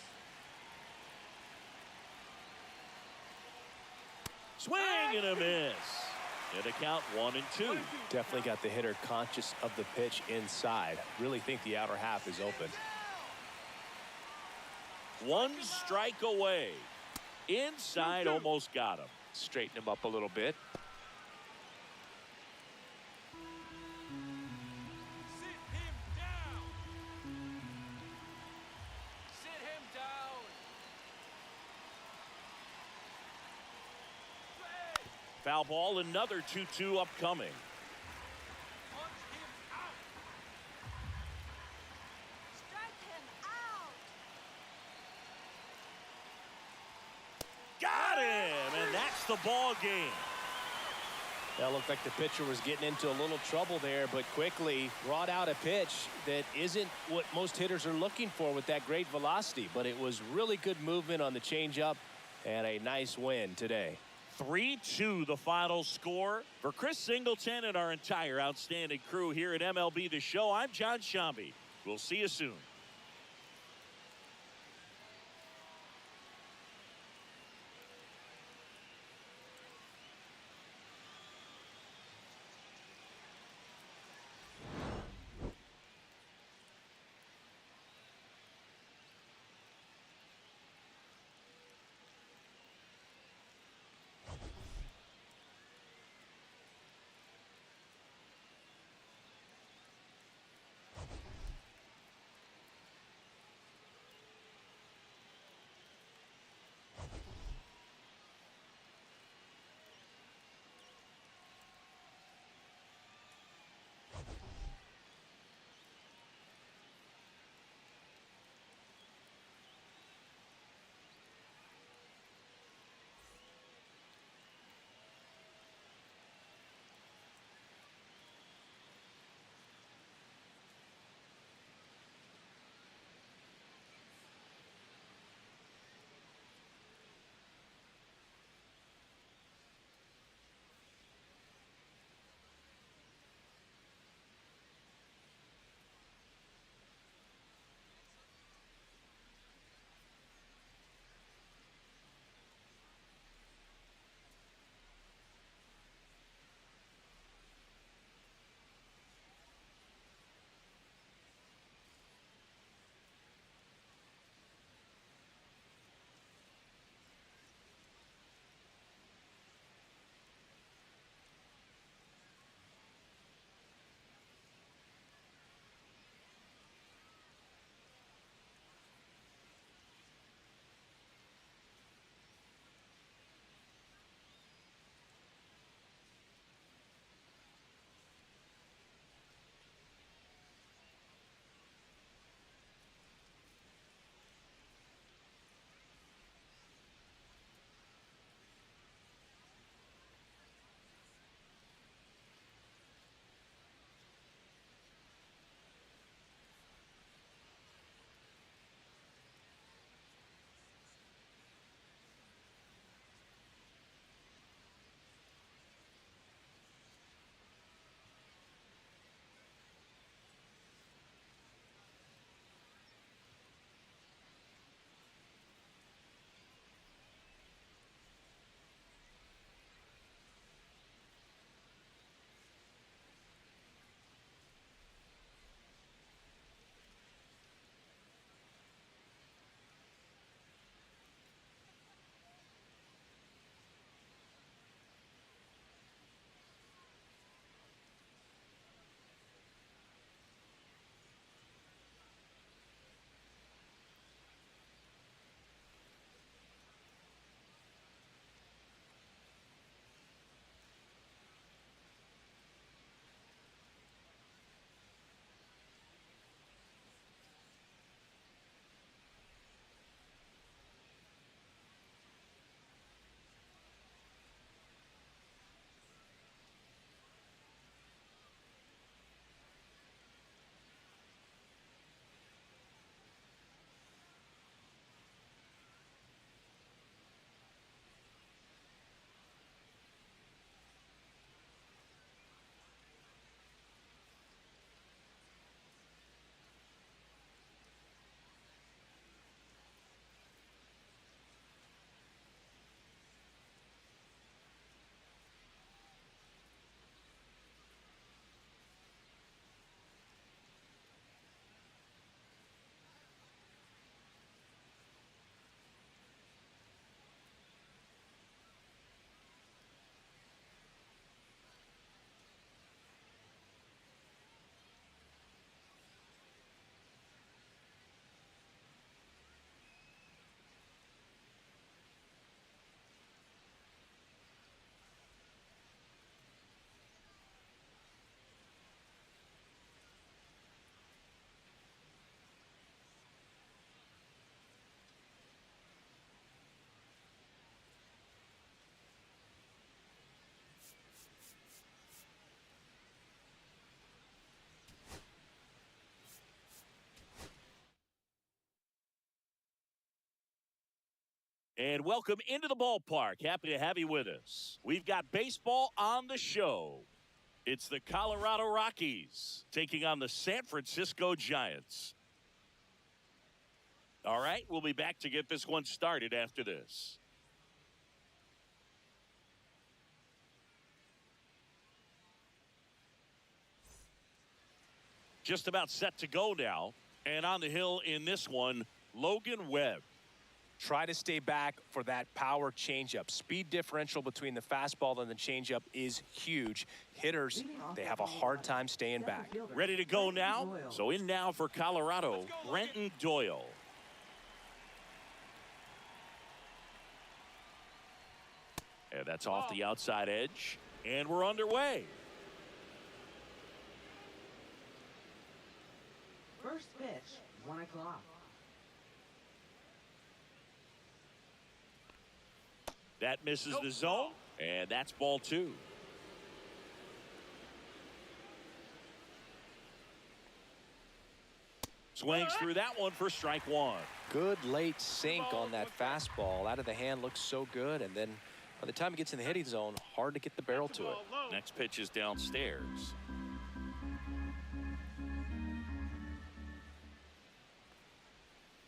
Swing and a miss. And a count 1-2. Definitely got the hitter conscious of the pitch inside. Really think the outer half is open. One strike away. Inside, almost got him. Straighten him up a little bit. Sit him down! Sit him down! Swing! Foul ball, another 2-2 upcoming. Punch him out! Strike him out! Got him, and that's the ball game. That looked like the pitcher was getting into a little trouble there, but quickly brought out a pitch that isn't what most hitters are looking for with that great velocity. But it was really good movement on the changeup and a nice win today. 3-2 the final score. For Chris Singleton and our entire outstanding crew here at MLB The Show, I'm John Shambi. We'll see you soon. And welcome into the ballpark. Happy to have you with us. We've got baseball on the show. It's the Colorado Rockies taking on the 샌프란시스코자이언츠. All right, we'll be back to get this one started after this. Just about set to go now. And on the hill in this one, Logan Webb. Try to stay back for that power changeup. Speed differential between the fastball and the changeup is huge. Hitters, they have a hard time staying back. Ready to go now? So in now for Colorado, Brenton Doyle. And that's off the outside edge. And we're underway. First pitch, 1 o'clock. That misses the zone, and that's ball 2. Swings through that one for strike 1. Good late sink on that fastball. Out of the hand looks so good, and then by the time it gets in the hitting zone, hard to get the barrel to it. Next pitch is downstairs.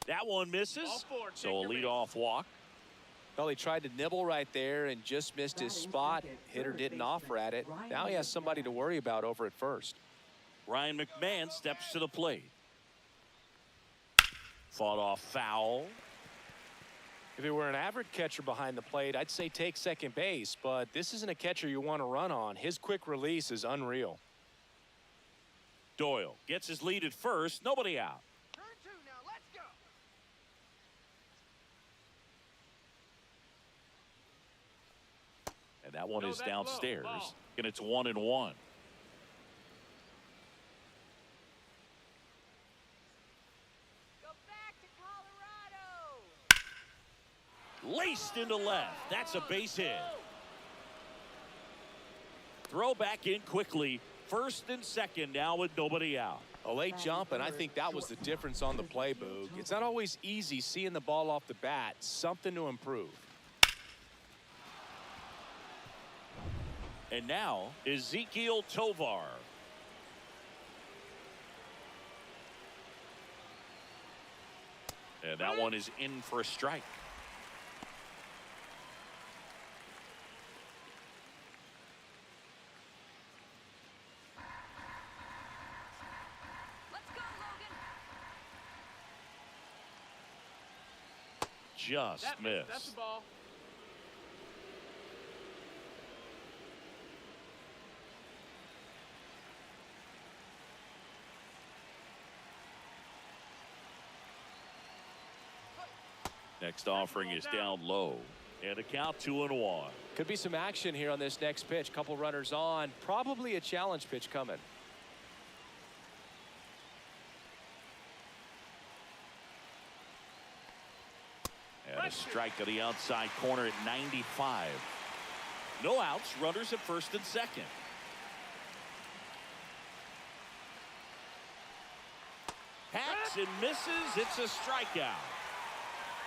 That one misses, so a leadoff walk. Well, he tried to nibble right there and just missed his spot. Hitter didn't offer at it. Now he has somebody to worry about over at first. Ryan McMahon steps to the plate. Fought off foul. If it were an average catcher behind the plate, I'd say take second base, but this isn't a catcher you want to run on. His quick release is unreal. Doyle gets his lead at first. Nobody out. Turn 2 now. Let's go. And that one is downstairs. And it's 1-1. Go back to Colorado. Laced into left. That's a base hit. Throw back in quickly. First and second now with nobody out. A late jump, and I think that was the difference on the play, Boog. It's not always easy seeing the ball off the bat. Something to improve. And now Ezekiel Tovar. And that one is in for a strike. Let's go, Logan. Just missed. That's the ball. Next offering is down low. And a count 2-1. Could be some action here on this next pitch. Couple runners on. Probably a challenge pitch coming. And a strike on the outside corner at 95. No outs. Runners at first and second. Hacks and misses. It's a strikeout.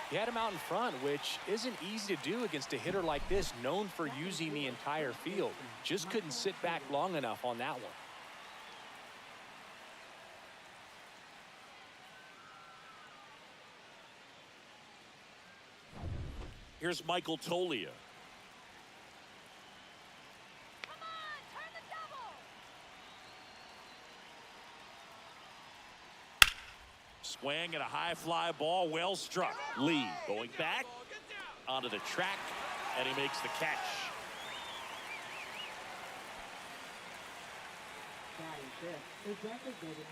He had him out in front, which isn't easy to do against a hitter like this, known for using the entire field. Just couldn't sit back long enough on that one. Here's Michael Tolia. Come on, turn the double. Swing and a high fly ball, well struck. Lee going back onto the track, and he makes the catch. Batting fifth, the designated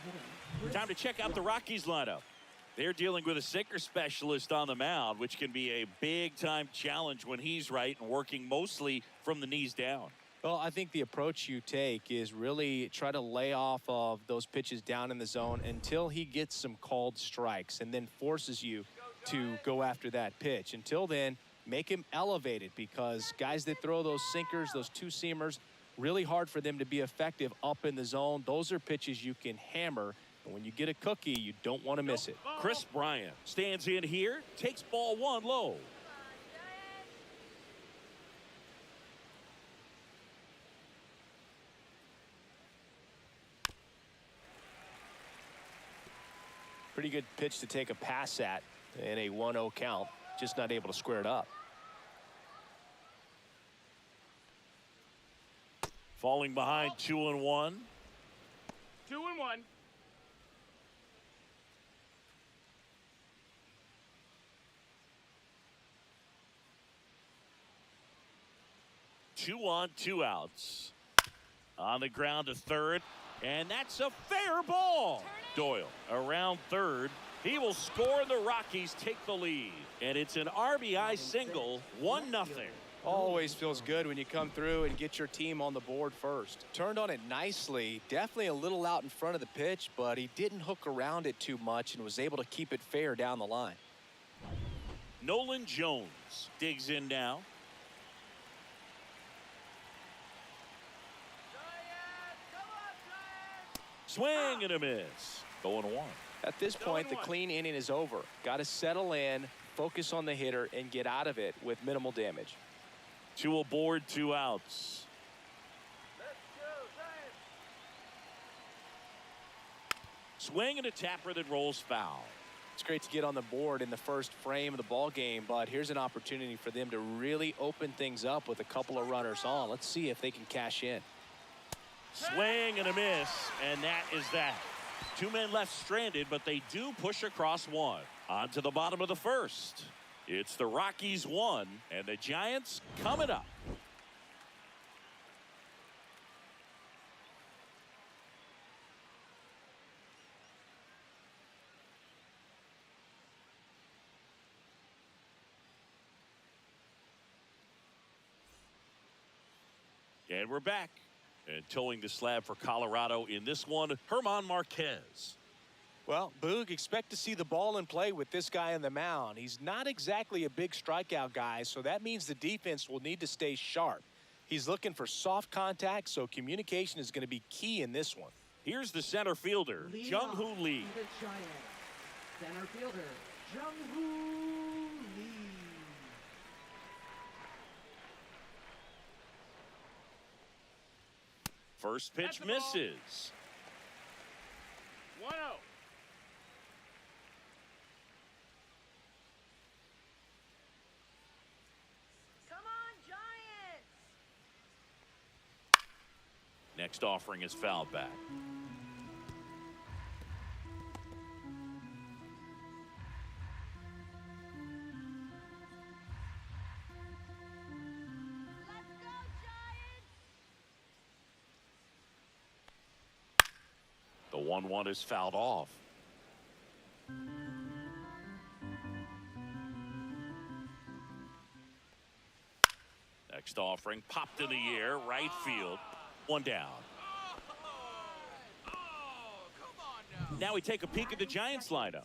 hitter. Time to check out the Rockies lineup. They're dealing with a sinker specialist on the mound, which can be a big-time challenge when he's right and working mostly from the knees down. Well, I think the approach you take is really try to lay off of those pitches down in the zone until he gets some called strikes and then forces you to go after that pitch. Until then, make him elevated, because guys that throw those sinkers, those two-seamers, really hard for them to be effective up in the zone. Those are pitches you can hammer. And when you get a cookie, you don't want to miss it. Chris Bryant stands in here, takes ball 1 low. Pretty good pitch to take a pass at in a 1-0 count. Just not able to square it up. Falling behind 2-1. 2-1. 2 on, 2 outs. On the ground to third, and that's a fair ball. Doyle around third. He will score, and the Rockies take the lead. And it's an RBI single, 1-0. Always feels good when you come through and get your team on the board first. Turned on it nicely, definitely a little out in front of the pitch, but he didn't hook around it too much and was able to keep it fair down the line. Nolan Jones digs in now. Swing and a miss. 0-1. At this point, the clean inning is over. Got to settle in, focus on the hitter, and get out of it with minimal damage. 2 aboard, 2 outs. Swing and a tapper that rolls foul. It's great to get on the board in the first frame of the ball game, but here's an opportunity for them to really open things up with a couple of runners on. Let's see if they can cash in. Swing and a miss, and that is that. 2 men left stranded, but they do push across one. On to the bottom of the first. It's the Rockies 1, and the Giants coming up. And we're back. And towing the slab for Colorado in this one, German Marquez. Well, Boog, expect to see the ball in play with this guy on the mound. He's not exactly a big strikeout guy, so that means the defense will need to stay sharp. He's looking for soft contact, so communication is going to be key in this one. Here's the center fielder, Jung-Hoo Lee. The Giants. Center fielder, Jung-Hoo Lee. First pitch misses. 1-0. Come on, Giants! Next offering is fouled back. Let's go, Giants! The 1-1 is fouled off. Next offering popped in the air, right field. 1 down. Now we take a peek at the Giants lineup.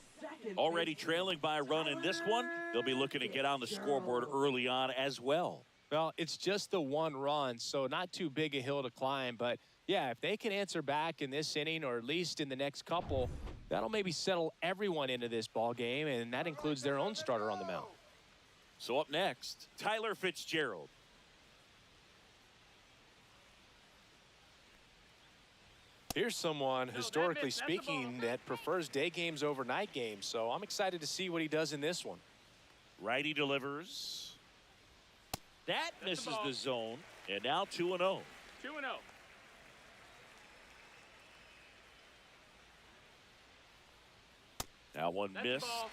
Already trailing by a run in this one. They'll be looking to get on the scoreboard early on as well. Well, it's just the 1 run, so not too big a hill to climb. But, yeah, if they can answer back in this inning or at least in the next couple, that'll maybe settle everyone into this ball game, and that includes their own starter on the mound. So up next, Tyler Fitzgerald. Here's someone, historically speaking, that prefers day games over night games, so I'm excited to see what he does in this one. Righty delivers. That misses the zone, and now 2-0. 2-0. Now one miss. 3-0.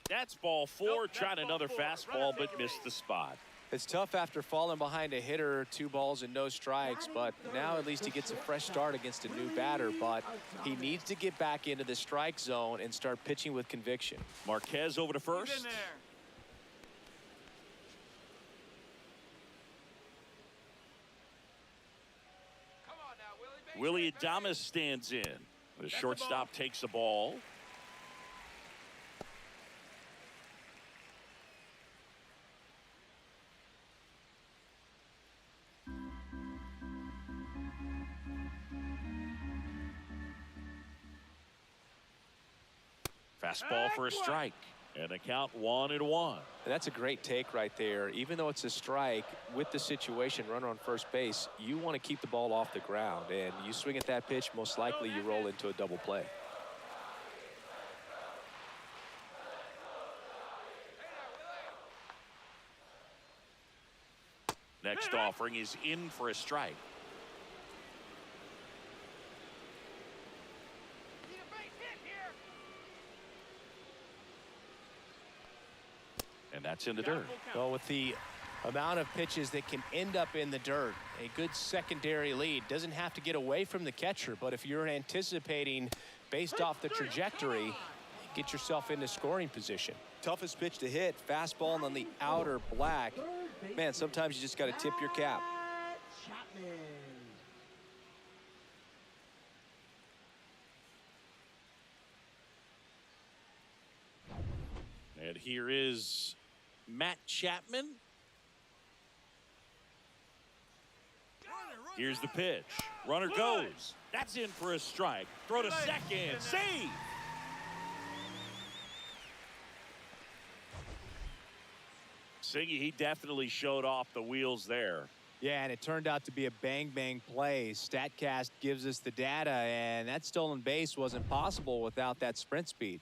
That's ball 4. Nope, Tried that's another ball 4. fastball, but Runner missed the spot. It's tough after falling behind a hitter, 2 balls and no strikes, but now at least he gets a fresh start against a new batter, but he needs to get back into the strike zone and start pitching with conviction. Marquez over to He's in first. there. Come on now, Willie. Willie Adames stands in. The shortstop takes the ball. Fastball for a strike. And the count 1-1. And that's a great take right there. Even though it's a strike, with the situation, runner on first base, you want to keep the ball off the ground. And you swing at that pitch, most likely you roll into a double play. Next offering is in for a strike. Need a base hit here. And that's in the dirt. Well, with the amount of pitches that can end up in the dirt, a good secondary lead doesn't have to get away from the catcher, but if you're anticipating based off the trajectory, get yourself into scoring position. Toughest pitch to hit, fastball on the outer black. Man, sometimes you just got to tip your cap. Chapman. And here is Matt Chapman. Here's the pitch. Runner goes. That's in for a strike. Throw to second. Save. Siggy, he definitely showed off the wheels there. Yeah, and it turned out to be a bang-bang play. StatCast gives us the data, and that stolen base wasn't possible without that sprint speed.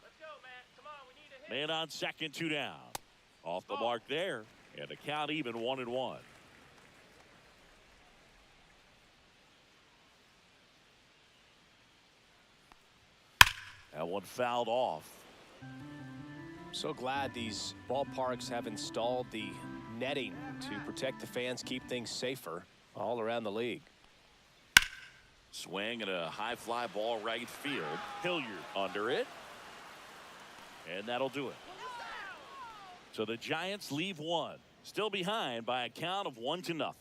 Let's go, Matt. Come on, we need a hit. Man on second, 2 down. Off the mark there. And the count even 1-1. That one fouled off. So glad these ballparks have installed the netting to protect the fans, keep things safer all around the league. Swing and a high fly ball right field. Hilliard under it. And that'll do it. So the Giants leave one. Still behind by a count of 1-0.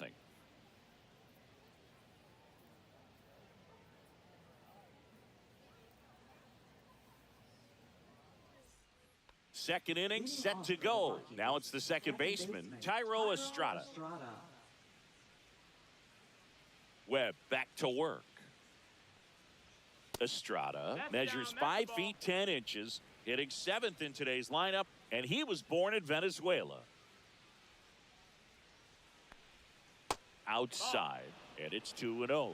Second inning set to go. Now it's the second baseman, Tyro Estrada. Webb back to work. Estrada measures 5 feet 10 inches, hitting 7th in today's lineup, and he was born in Venezuela. Outside, and it's 2-0.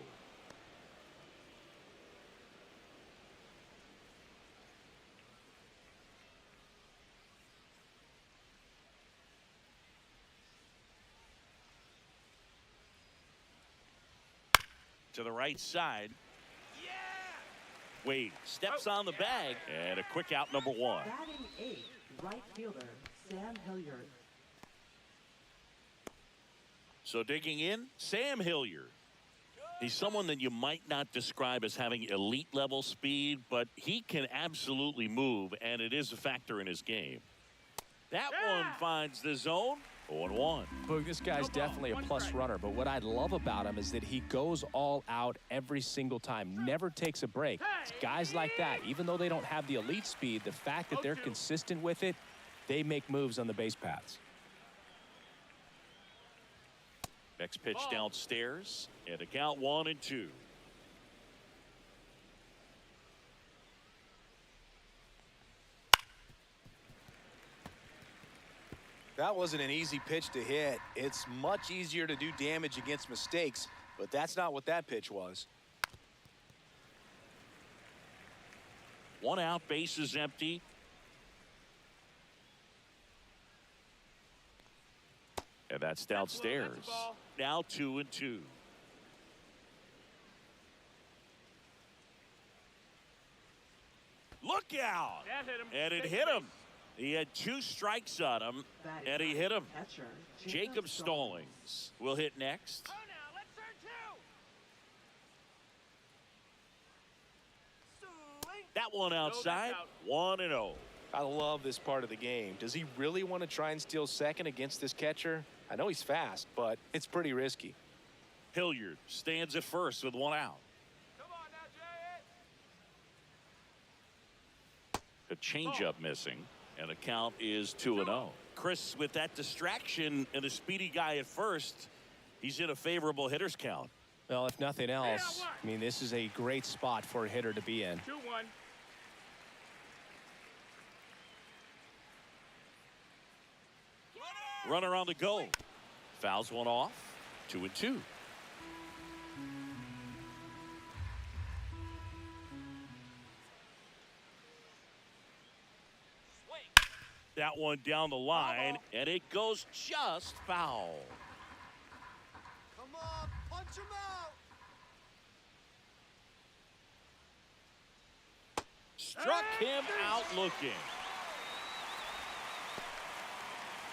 To the right side. Wade steps on the bag, and a quick out, number 1. Batting 8th, right fielder Sam Hilliard. So digging in, Sam Hilliard. He's someone that you might not describe as having elite level speed, but he can absolutely move, and it is a factor in his game. That one finds the zone. 0-1. Boog, this guy's definitely a plus runner, but what I love about him is that he goes all out every single time, never takes a break. It's guys like that, even though they don't have the elite speed, the fact that they're consistent with it, they make moves on the base paths. Next pitch downstairs, and a count 1-2. That wasn't an easy pitch to hit. It's much easier to do damage against mistakes, but that's not what that pitch was. 1 out, base is empty. And that's downstairs. Now 2-2. Look out! That hit him. And it hit him. He had 2 strikes on him, and he hit him. Catcher Jacob Stallings will hit next. Oh, now, let's turn 2. That one outside, 1-0. I love this part of the game. Does he really want to try and steal second against this catcher? I know he's fast, but it's pretty risky. Hilliard stands at first with 1 out. Come on now, Giant. A changeup missing, and the count is 2-0. Chris, with that distraction and a speedy guy at first, he's in a favorable hitter's count. Well, if nothing else, I mean, this is a great spot for a hitter to be in. 2-1. Runner on the go. Fouls one off. 2-2. That one down the line, and it goes just foul. Come on, punch him out. Struck him out looking.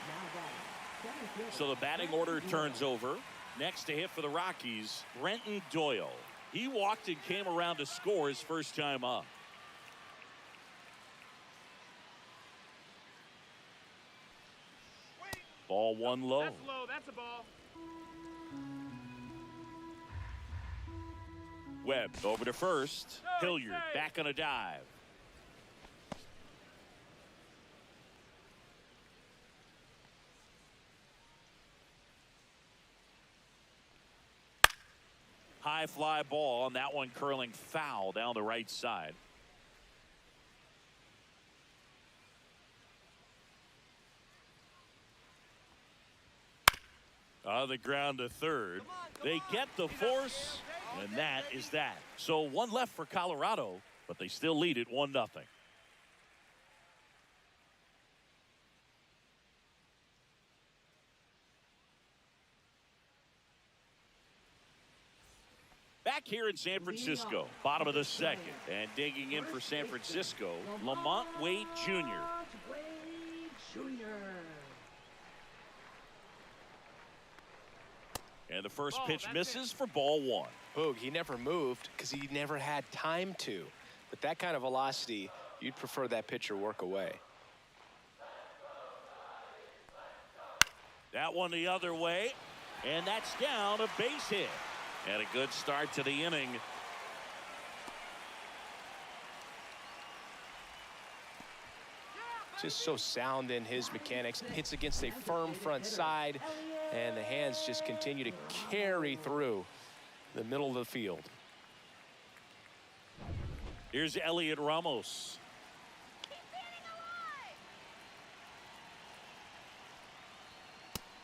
Now batting, seventh fielder, So the batting Brenton order Doyle. turns over. Next to hit for the Rockies, Brenton Doyle. He walked and came around to score his first time up. Ball one low. That's low. That's a ball. Webb over to first. Hilliard back on a dive. High fly ball on that one, curling foul down the right side. On the ground to third. They get the force, and that is that. So one left for Colorado, but they still lead it 1-0. Back here in San Francisco, bottom of the second, and digging in for San Francisco, Lamont Wade Jr. Wade Jr. And the first pitch misses for ball one. Boog, he never moved because he never had time to. With that kind of velocity, you'd prefer that pitcher work away. That one the other way, and that's down, a base hit. And a good start to the inning. Just so sound in his mechanics. Hits against a firm front side, and the hands just continue to carry through the middle of the field. Here's Elliot Ramos.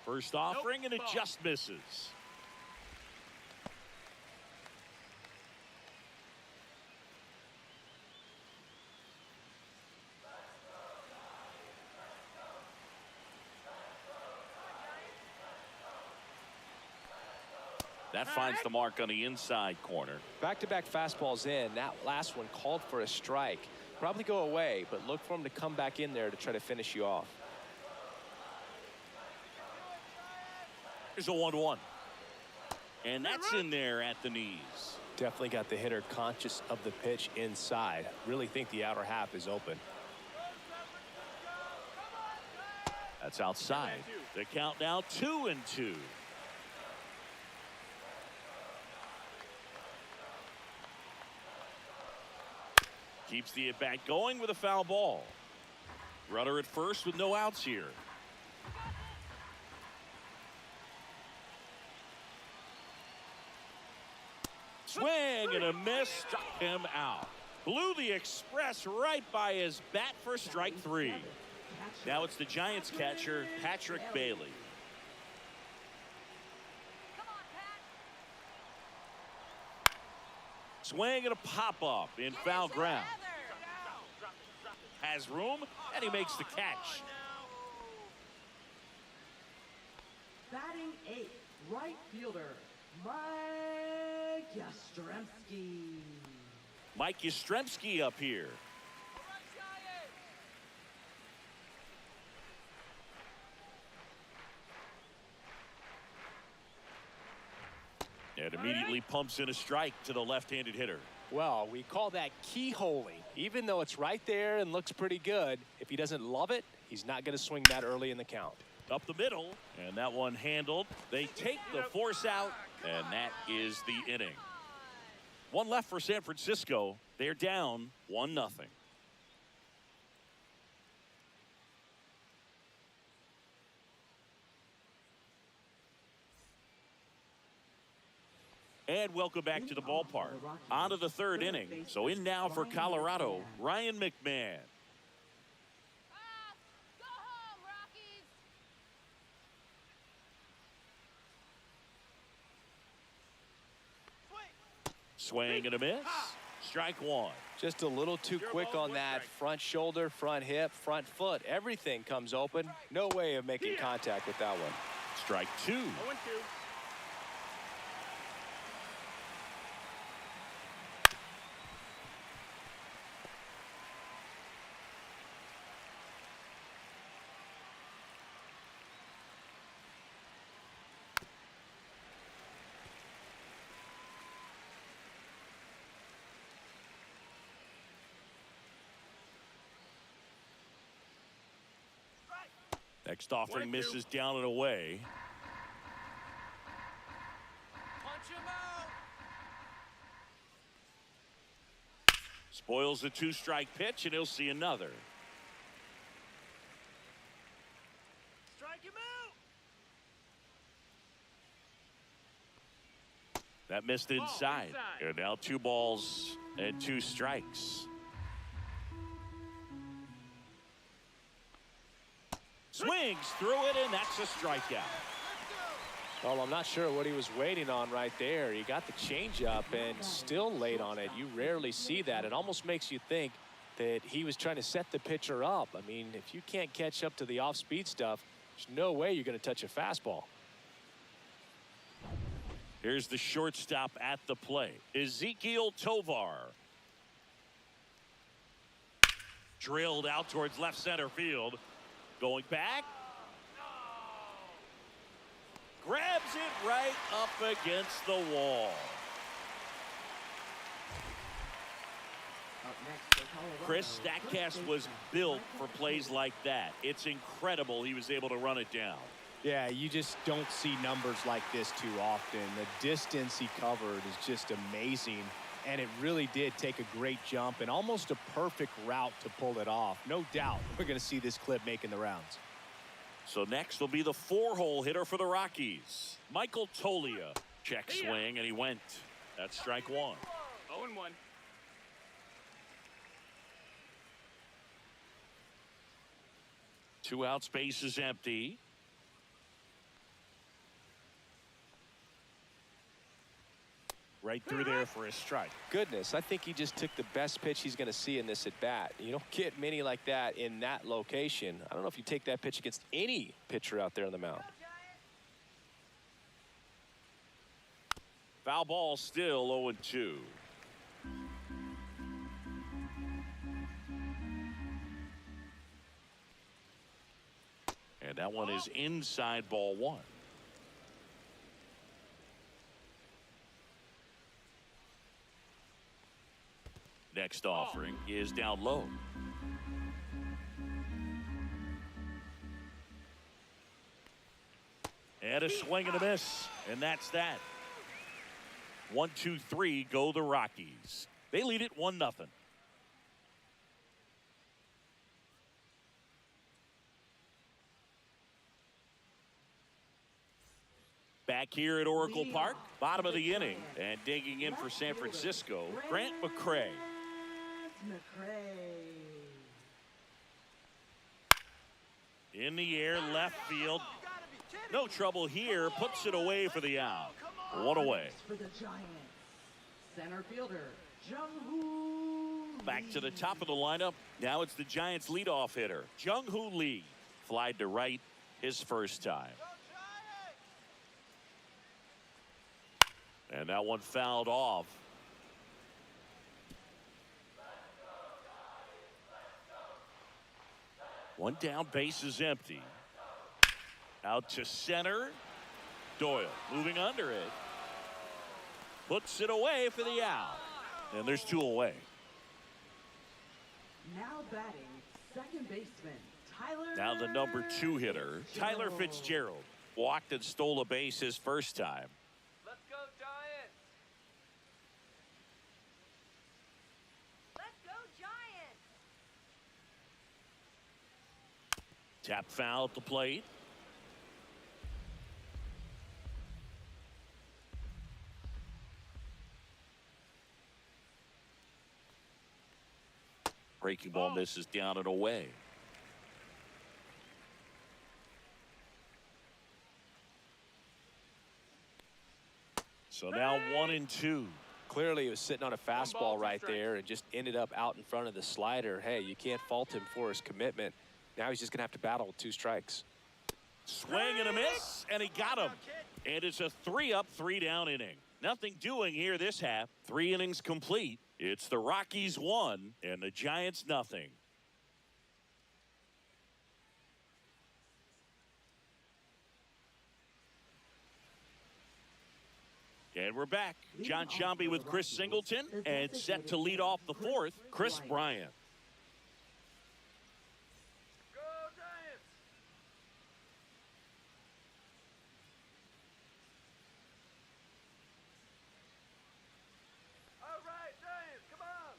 First offering, and it just misses. That finds the mark on the inside corner. Back-to-back fastballs in. That last one called for a strike. Probably go away, but look for him to come back in there to try to finish you off. Here's a 1-1. And that's in there at the knees. Definitely got the hitter conscious of the pitch inside. Really think the outer half is open. That's outside. The count now 2-2. Keeps the at-bat going with a foul ball. Runner at first with no outs here. Swing and a miss, struck him out. Blew the express right by his bat for strike three. Now it's the Giants catcher, Patrick Bailey. Swing and a pop-up in foul ground. Has room, and he makes the catch. Batting eighth, right fielder, Mike Yastrzemski. Mike Yastrzemski up here. And immediately pumps in a strike to the left-handed hitter. Well, we call that keyholing. Even though it's right there and looks pretty good, if he doesn't love it, he's not going to swing that early in the count. Up the middle, and that one handled. They take the force out, and that is the inning. One left for San Francisco. They're down 1-0. And welcome back to the ballpark. On to the third inning. So in now for Colorado, Ryan McMahon. Go home, Rockies. Swing and a miss. Strike one. Just a little too quick on that front shoulder, front hip, front foot. Everything comes open. No way of making contact with that one. Strike two. 0-2. Next offering misses down and away. Punch him out. Spoils the two-strike pitch, and he'll see another. Strike him out. That missed inside. inside. And now 2 balls and 2 strikes. Swings through it, and that's a strikeout. Well, I'm not sure what he was waiting on right there. He got the changeup and still late on it. You rarely see that. It almost makes you think that he was trying to set the pitcher up. I mean, if you can't catch up to the off-speed stuff, there's no way you're going to touch a fastball. Here's the shortstop at the plate, Ezekiel Tovar. Drilled out towards left center field. Going back. Grabs it right up against the wall. Up next for Colorado, Chris, Statcast was built for plays like that. It's incredible he was able to run it down. Yeah, you just don't see numbers like this too often. The distance he covered is just amazing, and it really did take a great jump and almost a perfect route to pull it off. No doubt we're going to see this clip making the rounds. So next will be the 4-hole hitter for the Rockies, Michael Toglia. Check swing, and he went. That's strike one. 0-1. Two outs, base is empty. Right through there for a strike. Goodness, I think he just took the best pitch he's going to see in this at-bat. You don't get many like that in that location. I don't know if you take that pitch against any pitcher out there on the mound. Foul ball, still 0-2. And that one is inside, ball one. Next offering is down low. And a swing and a miss. And that's that. 1, 2, 3 go the Rockies. They lead it 1-0. Back here at Oracle Park, bottom of the inning, and digging in for San Francisco, Grant McCray. In the air, left field. No trouble here. Puts it away for the out. One away. For the Giants, center fielder Jung-Hoo Back to the top of the lineup. Now it's the Giants' leadoff hitter, Jung-Hoo Lee. Flied to right his first time. And that one fouled off. One down, base is empty. Out to center. Doyle moving under it. Puts it away for the out. And there's 2 away. now batting second baseman Tyler. Now the number 2 hitter, Tyler Fitzgerald. Walked and stole a base his first time. Let's go, Giants. Let's go, Giants! Tap foul at the plate. Breaking ball misses down and away. So now 1-2. Clearly, he was sitting on a fastball right there and just ended up out in front of the slider. Hey, you can't fault him for his commitment. Now he's just going to have to battle with 2 strikes. Swing and a miss, and he got him. And it's a 3-up, 3-down inning. Nothing doing here this half. 3 innings complete. It's the Rockies 1 and the Giants nothing. And we're back. John Sciambi with Chris Singleton, and set to lead off the 4th, Chris Bryant. Go Giants! All right, Giants, come on!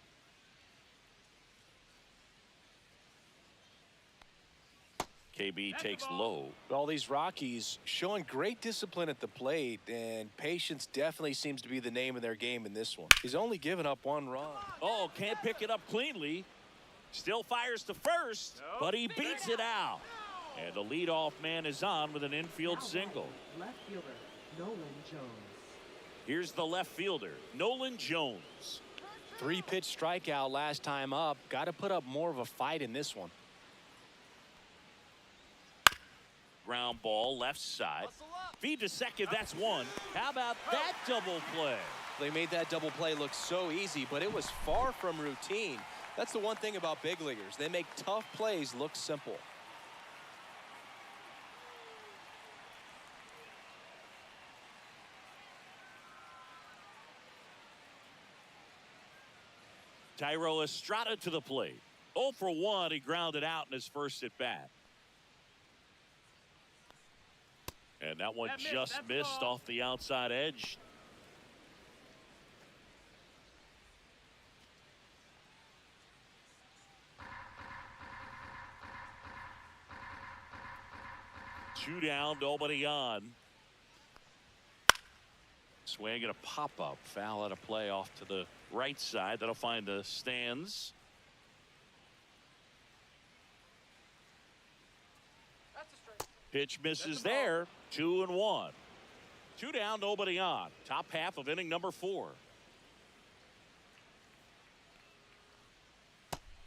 KB takes low. All these Rockies showing great discipline at the plate, and patience definitely seems to be the name of their game in this one. He's only given up 1 run. Oh, can't pick it up cleanly. Still fires to first, but he beats it out. And the leadoff man is on with an infield single. Left fielder, Nolan Jones. Here's the left fielder, Nolan Jones. 3-pitch strikeout last time up. Got to put up more of a fight in this one. Ground ball left side. Feed to second, that's 1. How about that double play? They made that double play look so easy, but it was far from routine. That's the one thing about big leaguers. They make tough plays look simple. Thairo Estrada to the plate. 0 for 1, he grounded out in his first at bat. And that one just missed off the outside edge. Two down, nobody on. Swing and a pop-up. Foul out of play off to the right side. That'll find the stands. Pitch misses there. 2-1. 2 down, nobody on. Top half of inning number 4.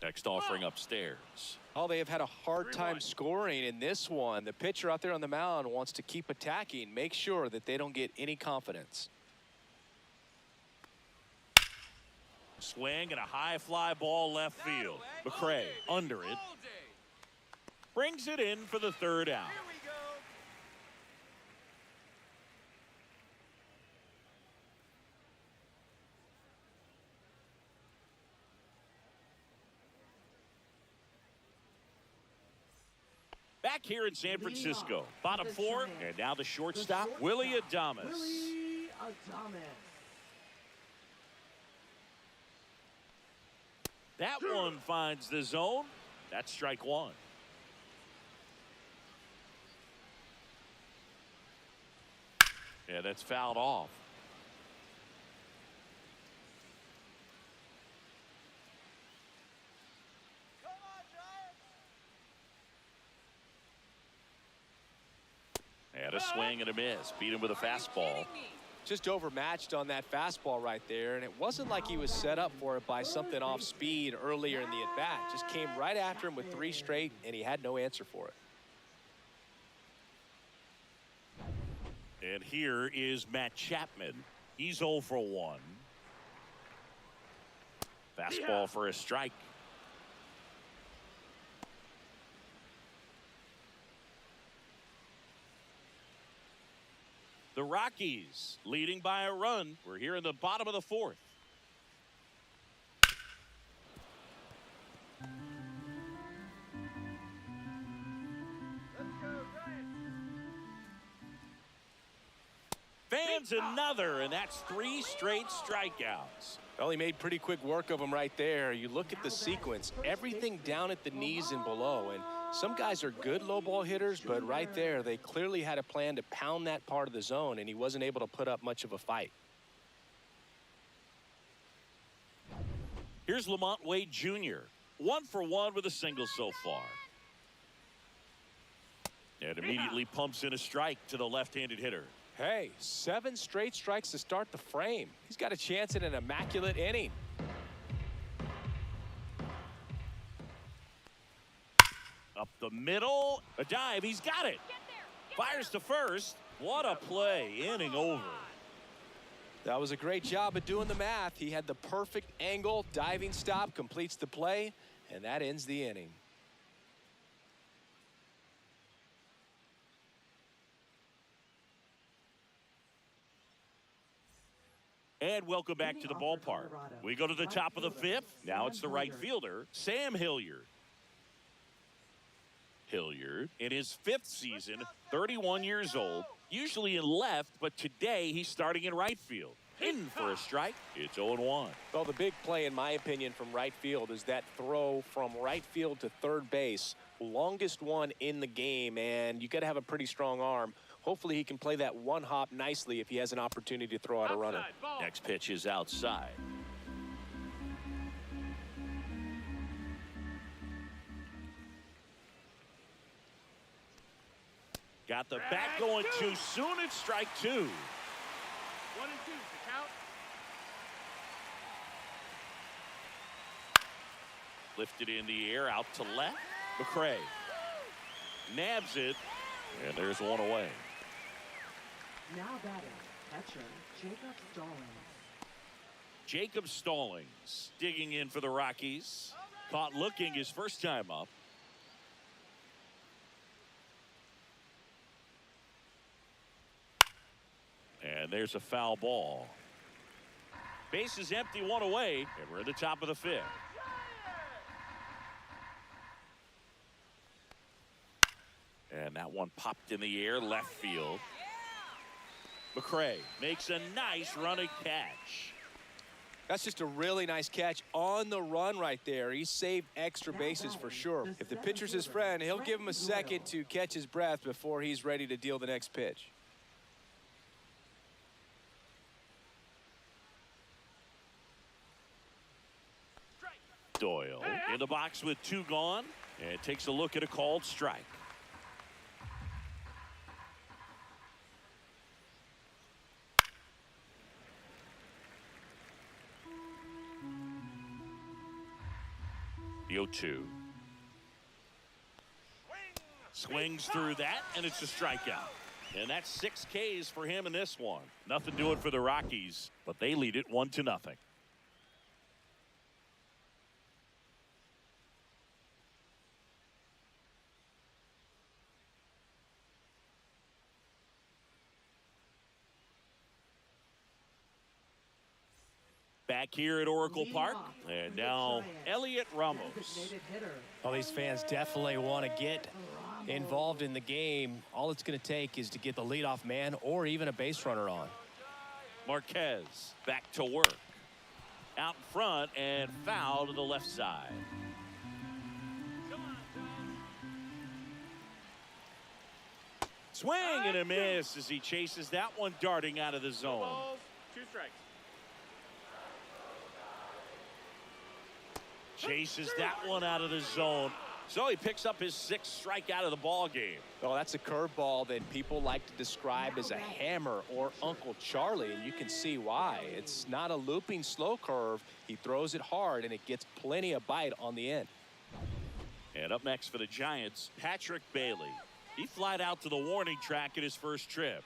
Next offering upstairs. Oh, they have had a hard time scoring in this one. The pitcher out there on the mound wants to keep attacking, make sure that they don't get any confidence. Swing and a high fly ball left field. McRae under it. Brings it in for the 3rd out. Back here in San Francisco, bottom 4, and now the shortstop, Willie Adames. Willie Adames. That one finds the zone. That's strike 1. Yeah, that's fouled off. And a swing and a miss. Beat him with a fastball. Just overmatched on that fastball right there, and it wasn't like he was set up for it by something off speed earlier in the at-bat. Just came right after him with 3 straight, and he had no answer for it. And here is Matt Chapman. He's 0 for 1. Fastball for a strike. The Rockies leading by a run. We're here in the bottom of the 4th. Fans another, and that's 3 straight strikeouts. Well, he made pretty quick work of him right there. You look at the sequence, everything down at the knees and below, and some guys are good low ball hitters, but right there they clearly had a plan to pound that part of the zone, and he wasn't able to put up much of a fight. Here's Lamont Wade Jr. 1 for 1 with a single so far. And immediately pumps in a strike to the left-handed hitter. Hey, 7 straight strikes to start the frame. He's got a chance at an immaculate inning. Up the middle, a dive, he's got it. Fires to first. What a play, inning over. That was a great job of doing the math. He had the perfect angle, diving stop, completes the play, and that ends the inning. And welcome back to the ballpark. We go to the top of the 5th. Now it's the right fielder, Sam Hilliard. Hilliard, in his 5th season, 31 years old, usually in left, but today he's starting in right field. In for a strike, it's 0-1. Well, the big play, in my opinion, from right field is that throw from right field to third base. Longest one in the game, and you got to have a pretty strong arm. Hopefully he can play that one hop nicely if he has an opportunity to throw out a runner. Next pitch is outside. Got the bat going too soon. It's strike 2. 1 and 2, the count. Lifted in the air, out to left. McCray nabs it, and there's one away. Now batting, catcher, Jacob Stallings. Jacob Stallings digging in for the Rockies. Caught looking his first time up. And there's a foul ball. Base is empty, one away, and we're at the top of the 5th. And that one popped in the air, left field. McCray makes a nice running catch. That's just a really nice catch on the run right there. He saved extra bases for sure. If the pitcher's his friend, he'll give him a second to catch his breath before he's ready to deal the next pitch. Doyle in the box with 2 gone, and takes a look at a called strike. The 0-2. Swings through that, and it's a strikeout. And that's 6 Ks for him in this one. Nothing doing for the Rockies, but they lead it 1-0. Back here at Oracle Park, and now Elliot Ramos. Well, these fans definitely want to get involved in the game. All it's going to take is to get the leadoff man or even a base runner on. Marquez back to work. Out in front and foul to the left side. Swing and a miss as he chases that one darting out of the zone. 2 strikes. Chases that one out of the zone. So he picks up his 6th strikeout of the ball game. Well, that's a curveball that people like to describe as a hammer or Uncle Charlie, and you can see why. It's not a looping slow curve. He throws it hard, and it gets plenty of bite on the end. And up next for the Giants, Patrick Bailey. He flied out to the warning track at his first trip.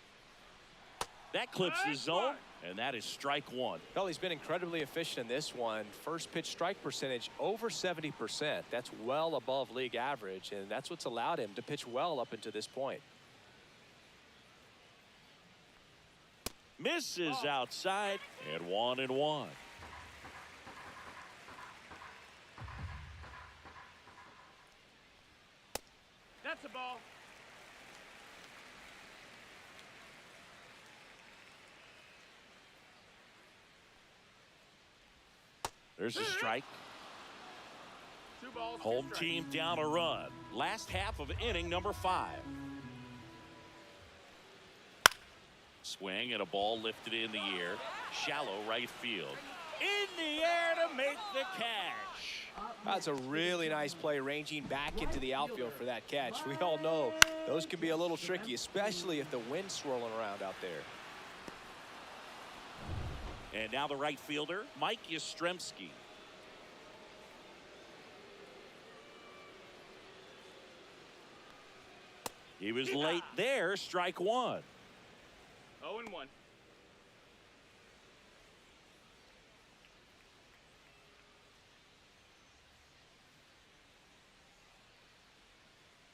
That clips the zone, and that is strike 1. Well, he's been incredibly efficient in this one. First pitch strike percentage over 70%. That's well above league average, and that's what's allowed him to pitch well up until this point. Misses outside, and 1-1. That's a ball. There's a strike. 2 balls. 2 Home strikes. team down a run. Last half of inning number 5. Swing and a ball lifted in the air. Shallow right field. In the air to make the catch. That's a really nice play, ranging back into the outfield for that catch. We all know Those can be a little tricky, especially if the wind's swirling around out there. And now the right fielder, Mike Yastrzemski. He was late there, strike one. 0-1.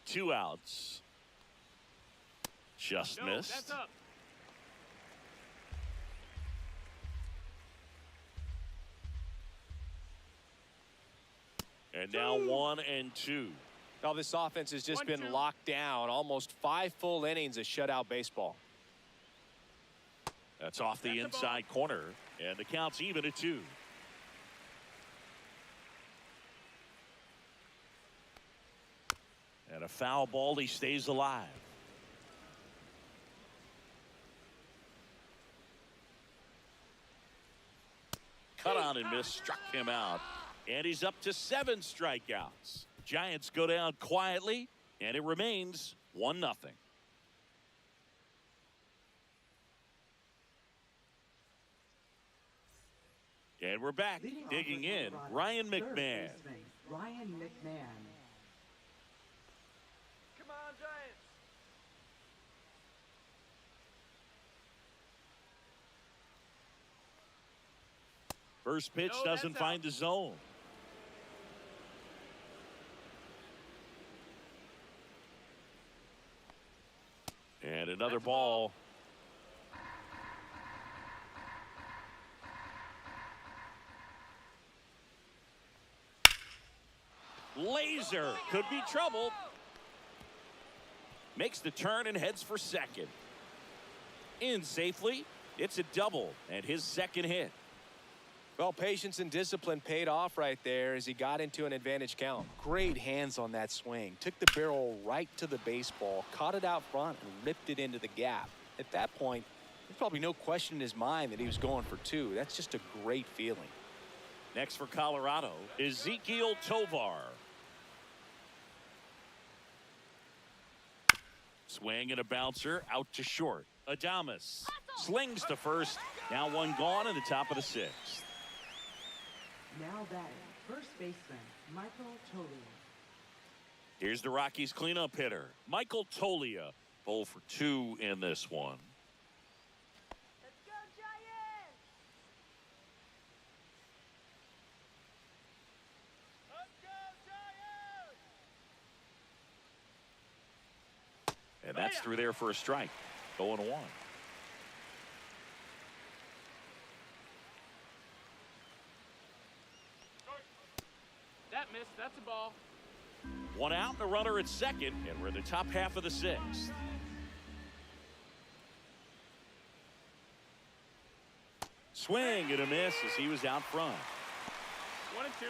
Two outs. Just No, missed. that's up. And now 1-2. Now this offense has just 1-2. been locked down. Almost 5 full innings of shutout baseball. That's off the inside corner, and the count's even at 2. And a foul ball, he stays alive. Cut on and miss, struck him out. And he's up to 7 strikeouts. Giants go down quietly, and it remains 1-0. And we're back, Leading off digging for in, Colorado, Ryan third McMahon. baseman, Ryan McMahon. Come on, Giants. First pitch No, doesn't that's find out. the zone. And another That's a ball. Laser could be trouble. Makes the turn and heads for second. In safely. It's a double and his second hit. Well, patience and discipline paid off right there as he got into an advantage count. Great hands on that swing. Took the barrel right to the baseball, caught it out front, and ripped it into the gap. At that point, there's probably no question in his mind that he was going for 2. That's just a great feeling. Next for Colorado, Ezekiel Tovar. Swing and a bouncer out to short. Adames slings to first. Now one gone in the top of the 6th. Now batting, first baseman, Michael Tolia. Here's the Rockies cleanup hitter, Michael Tolia. 0 for 2 in this one. Let's go, Giants! Let's go, Giants! And that's through there for a strike. 0-1. That missed. That's a ball. 1 out and a runner at second, and we're in the top half of the 6th. Swing and a miss as he was out front. 1-2. Sit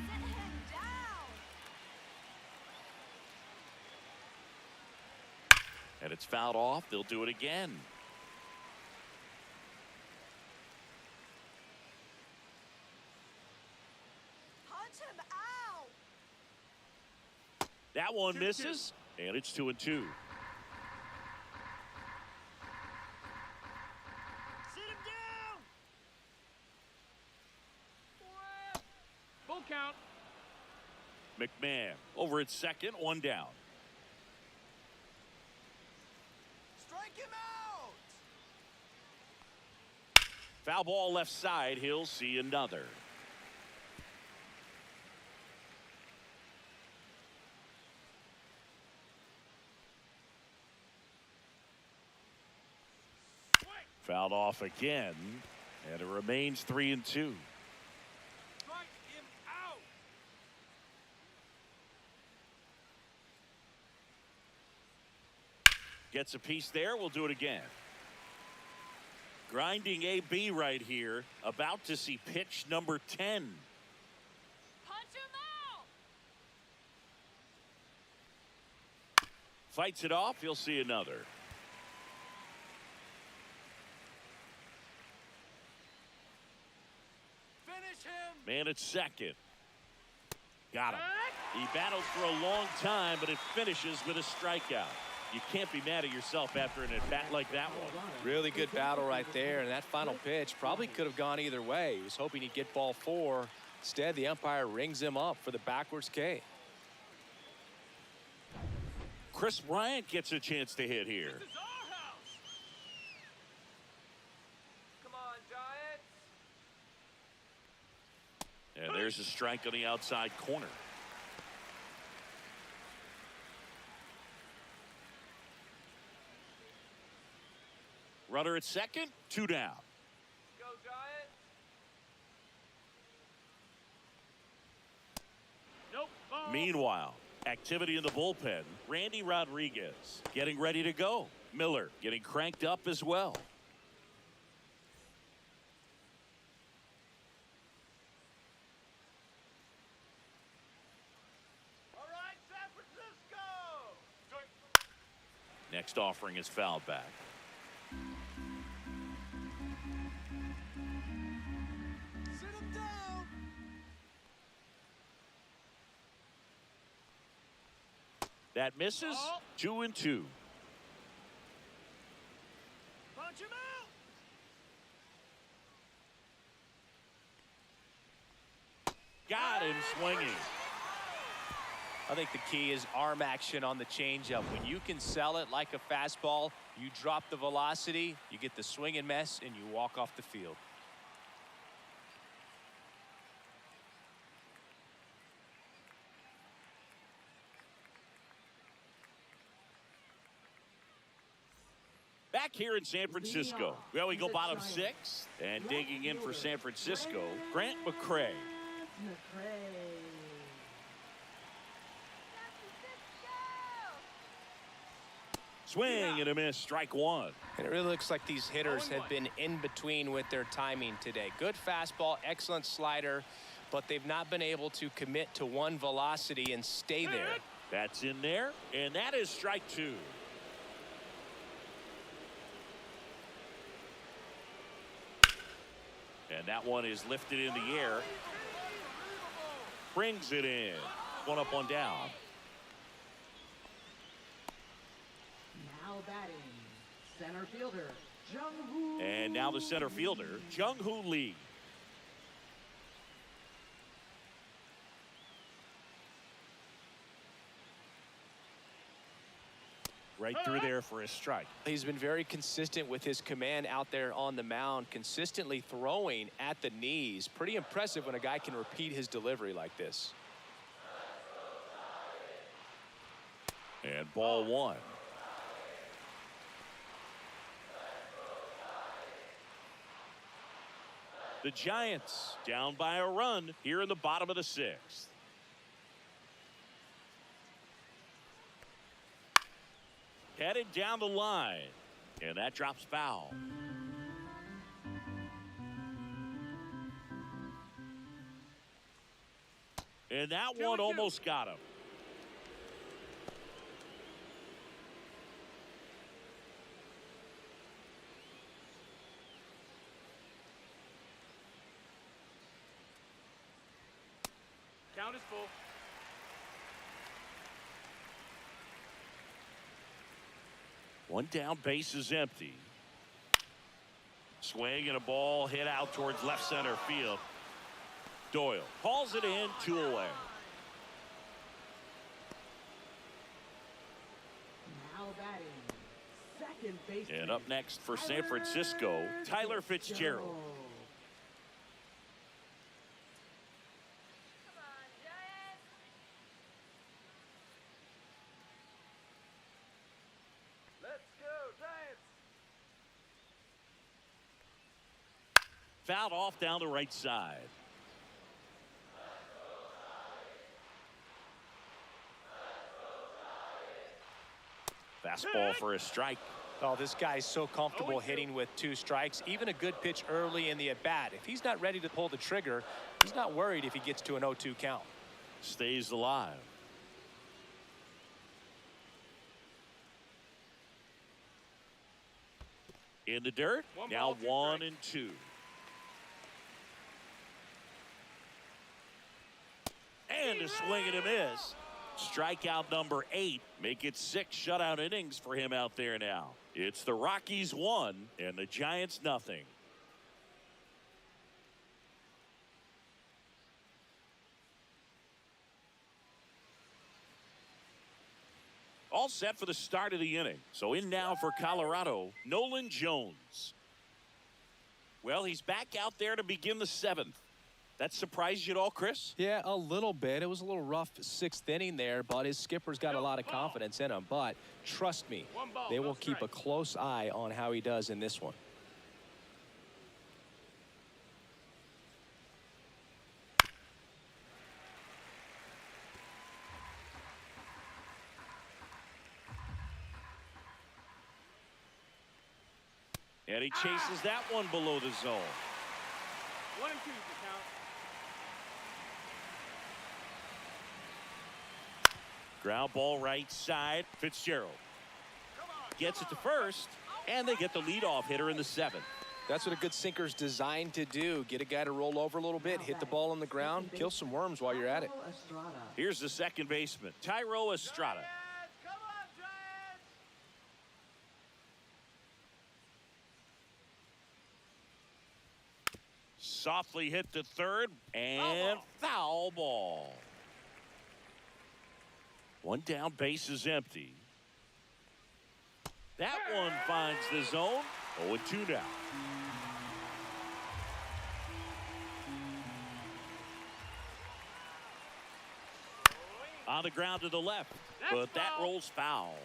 him down! And it's fouled off. They'll do it again. Punch him out! That one 2-2. misses, and it's 2-2. Sit him down! Full count. McMahon over at second, 1 down. Strike him out! Foul ball left side. He'll see another. Fouled off again, and it remains 3-2. Strike him out. Gets a piece there. We'll do it again. Grinding AB right here. About to see pitch number 10. Punch him out! Fights it off. He'll see another. And it's second. Got him. He battled for a long time, but it finishes with a strikeout. You can't be mad at yourself after an at-bat like that one. Really good battle right there, and that final pitch probably could have gone either way. He was hoping he'd get ball 4. Instead, the umpire rings him up for the backwards K. Chris Bryant gets a chance to hit here. This is our house. Come on, Giants. And there's a strike on the outside corner. Runner at second, 2 down. Go, Giants. Nope. Ball. Meanwhile, activity in the bullpen. Randy Rodriguez getting ready to go. Miller getting cranked up as well. All right, San Francisco. Next offering is fouled back. Sit him down. That misses. 2-2. Punch him out. Got him swinging. I think the key is arm action on the changeup. When you can sell it like a fastball, you drop the velocity, you get the swing and miss, and you walk off the field. Back here in San Francisco. Well, we go bottom 6. And digging in for San Francisco, Grant McCray. Swing and a miss, strike 1. And it really looks like these hitters have been in between with their timing today. Good fastball, excellent slider, but they've not been able to commit to one velocity and stay there. That's in there, and that is strike 2. And that one is lifted in the air. Brings it in. 1 up, 1 down. Now batting, center fielder, Jung-Hoo. And now the center fielder, Jung-Hoo Lee. Right through there for a strike. He's been very consistent with his command out there on the mound, consistently throwing at the knees. Pretty impressive when a guy can repeat his delivery like this. And ball 1. The Giants down by a run here in the bottom of the 6th. Headed down the line, and that drops foul. And that one almost got him. Count is full. One down, base is empty. Swing and a ball hit out towards left center field. Doyle calls it in, 2 away. Now batting, second baseman. And up next for San Francisco, Tyler Fitzgerald. Come on, Giants. Let's go, Giants. Fouled off down the right side. Fastball for a strike. Oh, this guy's so comfortable hitting with 2 strikes. Even a good pitch early in the at-bat. If he's not ready to pull the trigger, he's not worried if he gets to an 0-2 count. Stays alive. In the dirt. One Now ball, 2 1 strikes. and 2. to swing and a miss. Strikeout number 8. Make it 6 shutout innings for him out there now. It's the Rockies 1 and the Giants nothing. All set for the start of the inning. So in now for Colorado, Nolan Jones. Well, he's back out there to begin the 7th. That surprised you at all, Chris? Yeah, a little bit. It was a little rough 6th inning there, but his skipper's got a lot of confidence in him. But trust me, they will keep a close eye on how he does in this one. And he chases that one below the zone. 1 and 2 to count. Ground ball right side. Fitzgerald gets it to first, and they get the leadoff hitter in the 7th. That's what a good sinker's designed to do. Get a guy to roll over a little bit, hit the ball on the ground, kill some worms while you're at it. Here's the second baseman, Tyro Estrada. Come on, Giants! Softly hit to third, and foul ball. One down, base is empty. That one finds the zone. 0-2 now. On the ground to the left, but that rolls foul.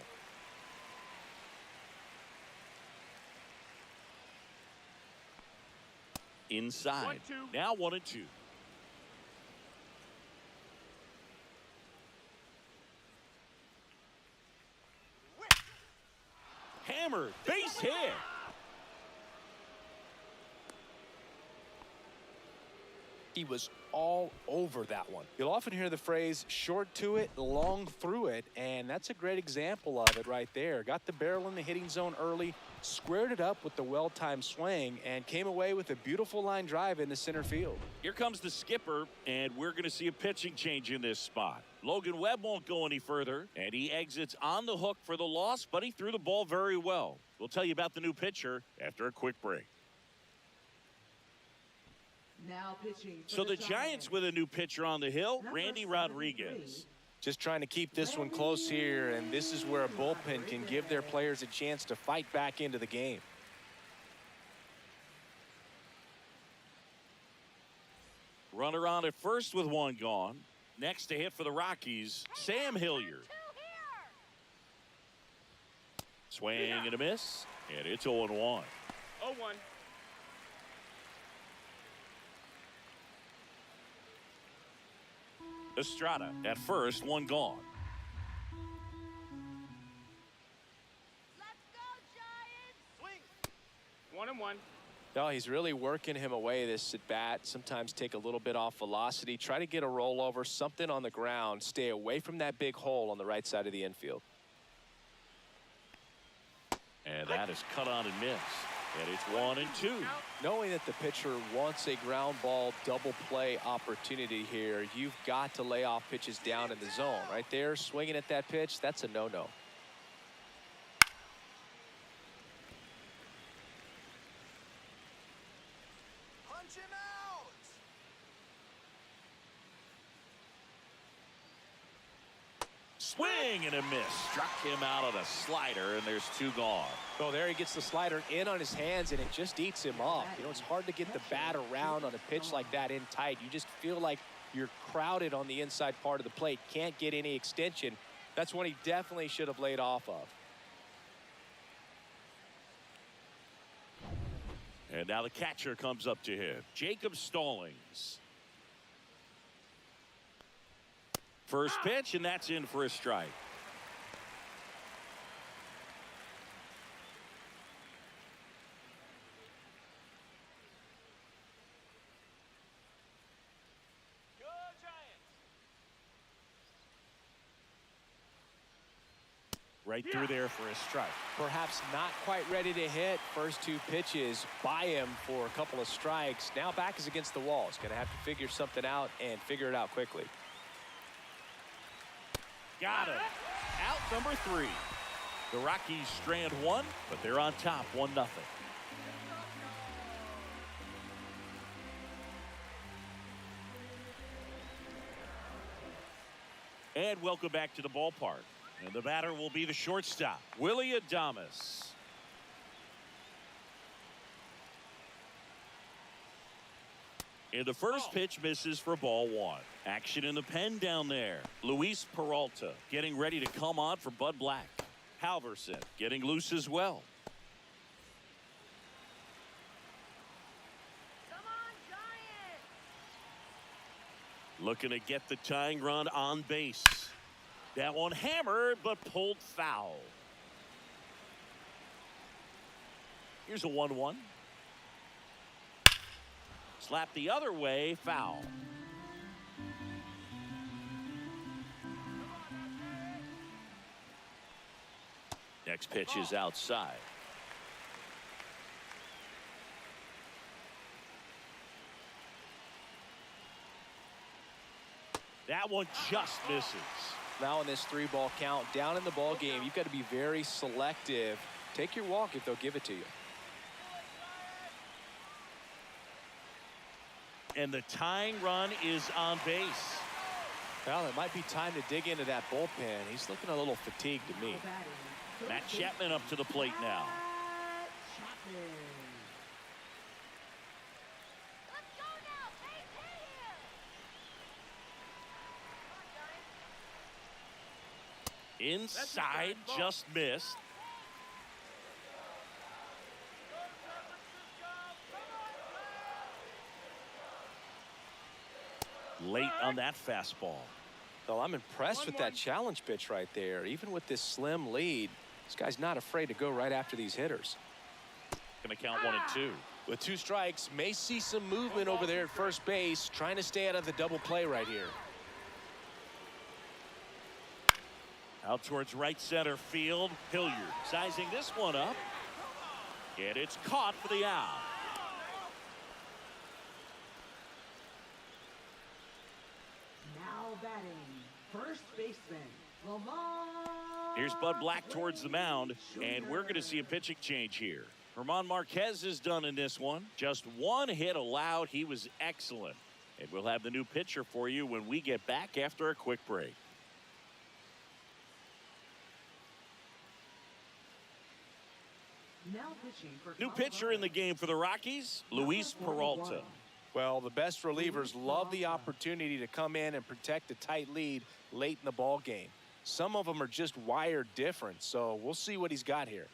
Inside. 1-2. Now 1-2. Hammered, base hit. He was all over that one. You'll often hear the phrase short to it, long through it, and that's a great example of it right there. Got the barrel in the hitting zone early, squared it up with the well-timed swing, and came away with a beautiful line drive into center field. Here comes the skipper, and we're going to see a pitching change in this spot. Logan Webb won't go any further, and he exits on the hook for the loss, but he threw the ball very well. We'll tell you about the new pitcher after a quick break. Now pitching for So the Giants with a new pitcher on the hill, Randy Rodriguez. Just trying to keep this one close here, and this is where a bullpen can give their players a chance to fight back into the game. Runner on at first with one gone. Next to hit for the Rockies, Sam Hilliard. Swing and a miss, and it's 0-1. 0-1. Estrada at first, one gone. Let's go, Giants! 1-1. No, he's really working him away this at bat. Sometimes take a little bit off velocity, try to get a rollover, something on the ground, stay away from that big hole on the right side of the infield. And that is cut on and missed. And it's 1-2. Knowing that the pitcher wants a ground ball double play opportunity here, you've got to lay off pitches down in the zone. Right there, swinging at that pitch, that's a no-no. Punch him out! Swing and a miss. Struck him out of the slider, and there's 2 gone. Oh, there he gets the slider in on his hands, and it just eats him up. You know, it's hard to get the bat around on a pitch like that in tight. You just feel like you're crowded on the inside part of the plate. Can't get any extension. That's one he definitely should have laid off of. And now the catcher comes up to him, Jacob Stallings. First pitch, and that's in for a strike. Go, Giants! Right through there for a strike. Perhaps not quite ready to hit. First 2 pitches by him for a couple of strikes. Now back is against the wall. He's going to have to figure something out and figure it out quickly. Got him. Out number 3. The Rockies strand 1, but they're on top 1-0. And welcome back to the ballpark. And the batter will be the shortstop, Willie Adames. And the first pitch misses for ball 1. Action in the pen down there. Luis Peralta getting ready to come on for Bud Black. Halverson getting loose as well. Come on, Giants! Looking to get the tying run on base. That one hammered but pulled foul. Here's a 1-1. Slap the other way, foul. Next pitch is outside. That one just misses. Now in this 3-ball count, down in the ball game, you've got to be very selective. Take your walk if they'll give it to you. And the tying run is on base. Well, it might be time to dig into that bullpen. He's looking a little fatigued to me. Matt Chapman up to the plate now. Chapman. Let's go now! Hey, him! Inside, just missed. Late on that fastball. Well, I'm impressed with that challenge pitch right there. Even with this slim lead, this guy's not afraid to go right after these hitters. Gonna count 1 and 2. With 2 strikes, may see some movement over there at first base, trying to stay out of the double play right here. Out towards right center field. Hilliard sizing this one up. And it's caught for the out. Now batting, first baseman, Lamont. Here's Bud Black towards the mound, and we're going to see a pitching change here. German Marquez is done in this one. Just 1 hit allowed. He was excellent. And we'll have the new pitcher for you when we get back after a quick break. Now pitching for New pitcher in the game for the Rockies, Luis Peralta. Well, the best relievers love the opportunity to come in and protect a tight lead late in the ball game. Some of them are just wired different, so we'll see what he's got here.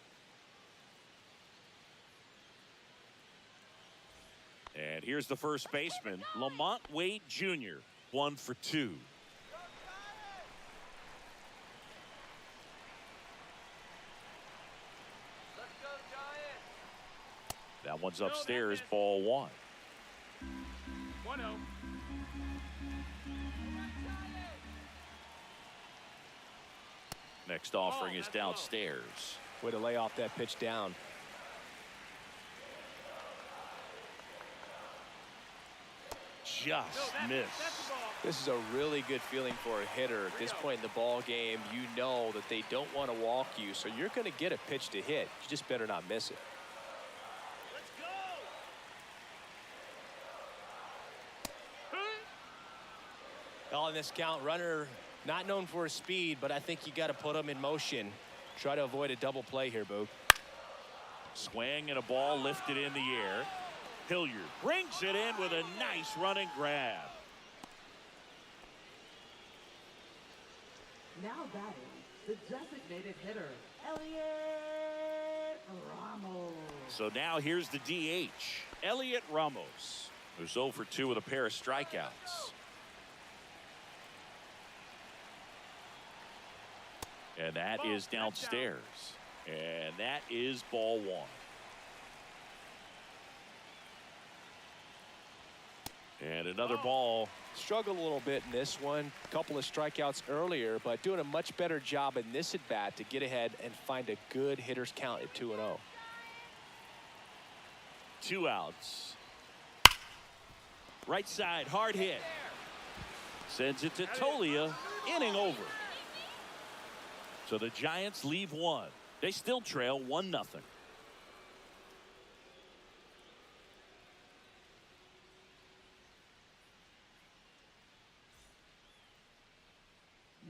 And here's the first baseman, Lamont Wade Jr., 1 for 2. Let's go, Giants! That one's upstairs, ball 1. 1-0. Next offering is downstairs. Way to lay off that pitch down. Just missed. This is a really good feeling for a hitter at this point in the ball game. You know that they don't want to walk you, so you're going to get a pitch to hit. You just better not miss it. Let's go. On this count, runner not known for his speed, but I think you got to put him in motion. Try to avoid a double play here, Boog. Swing and a ball lifted in the air. Hilliard brings it in with a nice running grab. Now batting, the designated hitter, Elliot Ramos. So now here's the DH, Elliot Ramos, who's 0 for 2 with a pair of strikeouts. And that is downstairs. And that is ball 1. And another ball. Struggled a little bit in this one. Couple of strikeouts earlier, but doing a much better job in this at bat to get ahead and find a good hitter's count at 2-0. 2 outs. Right side, hard hit. Sends it to Tolia, inning over. So the Giants leave one. They still trail 1-0.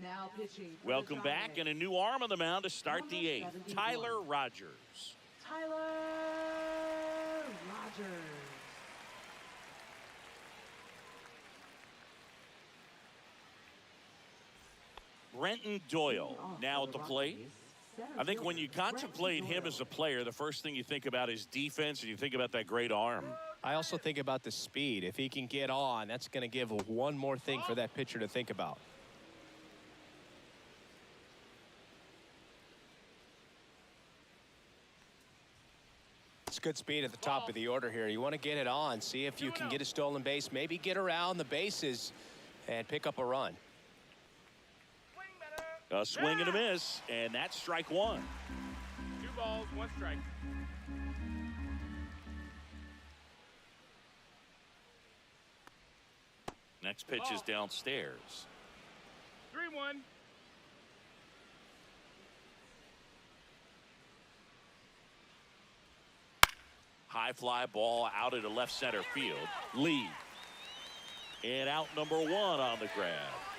Now pitching. for the Welcome back, and a new arm on the mound to start the eighth. Tyler Rogers. Tyler Rogers. Brenton Doyle now at the plate. I think when you contemplate him as a player, the first thing you think about is defense, and you think about that great arm. I also think about the speed. If he can get on, that's going to give one more thing for that pitcher to think about. It's good speed at the top of the order here. You want to get it on, see if you can get a stolen base, maybe get around the bases and pick up a run. A swing and a miss, and that's strike one. 2 balls, 1 strike. Next pitch is downstairs. 3-1. High fly ball out into left center field. Lee. And out number 1 on the grab.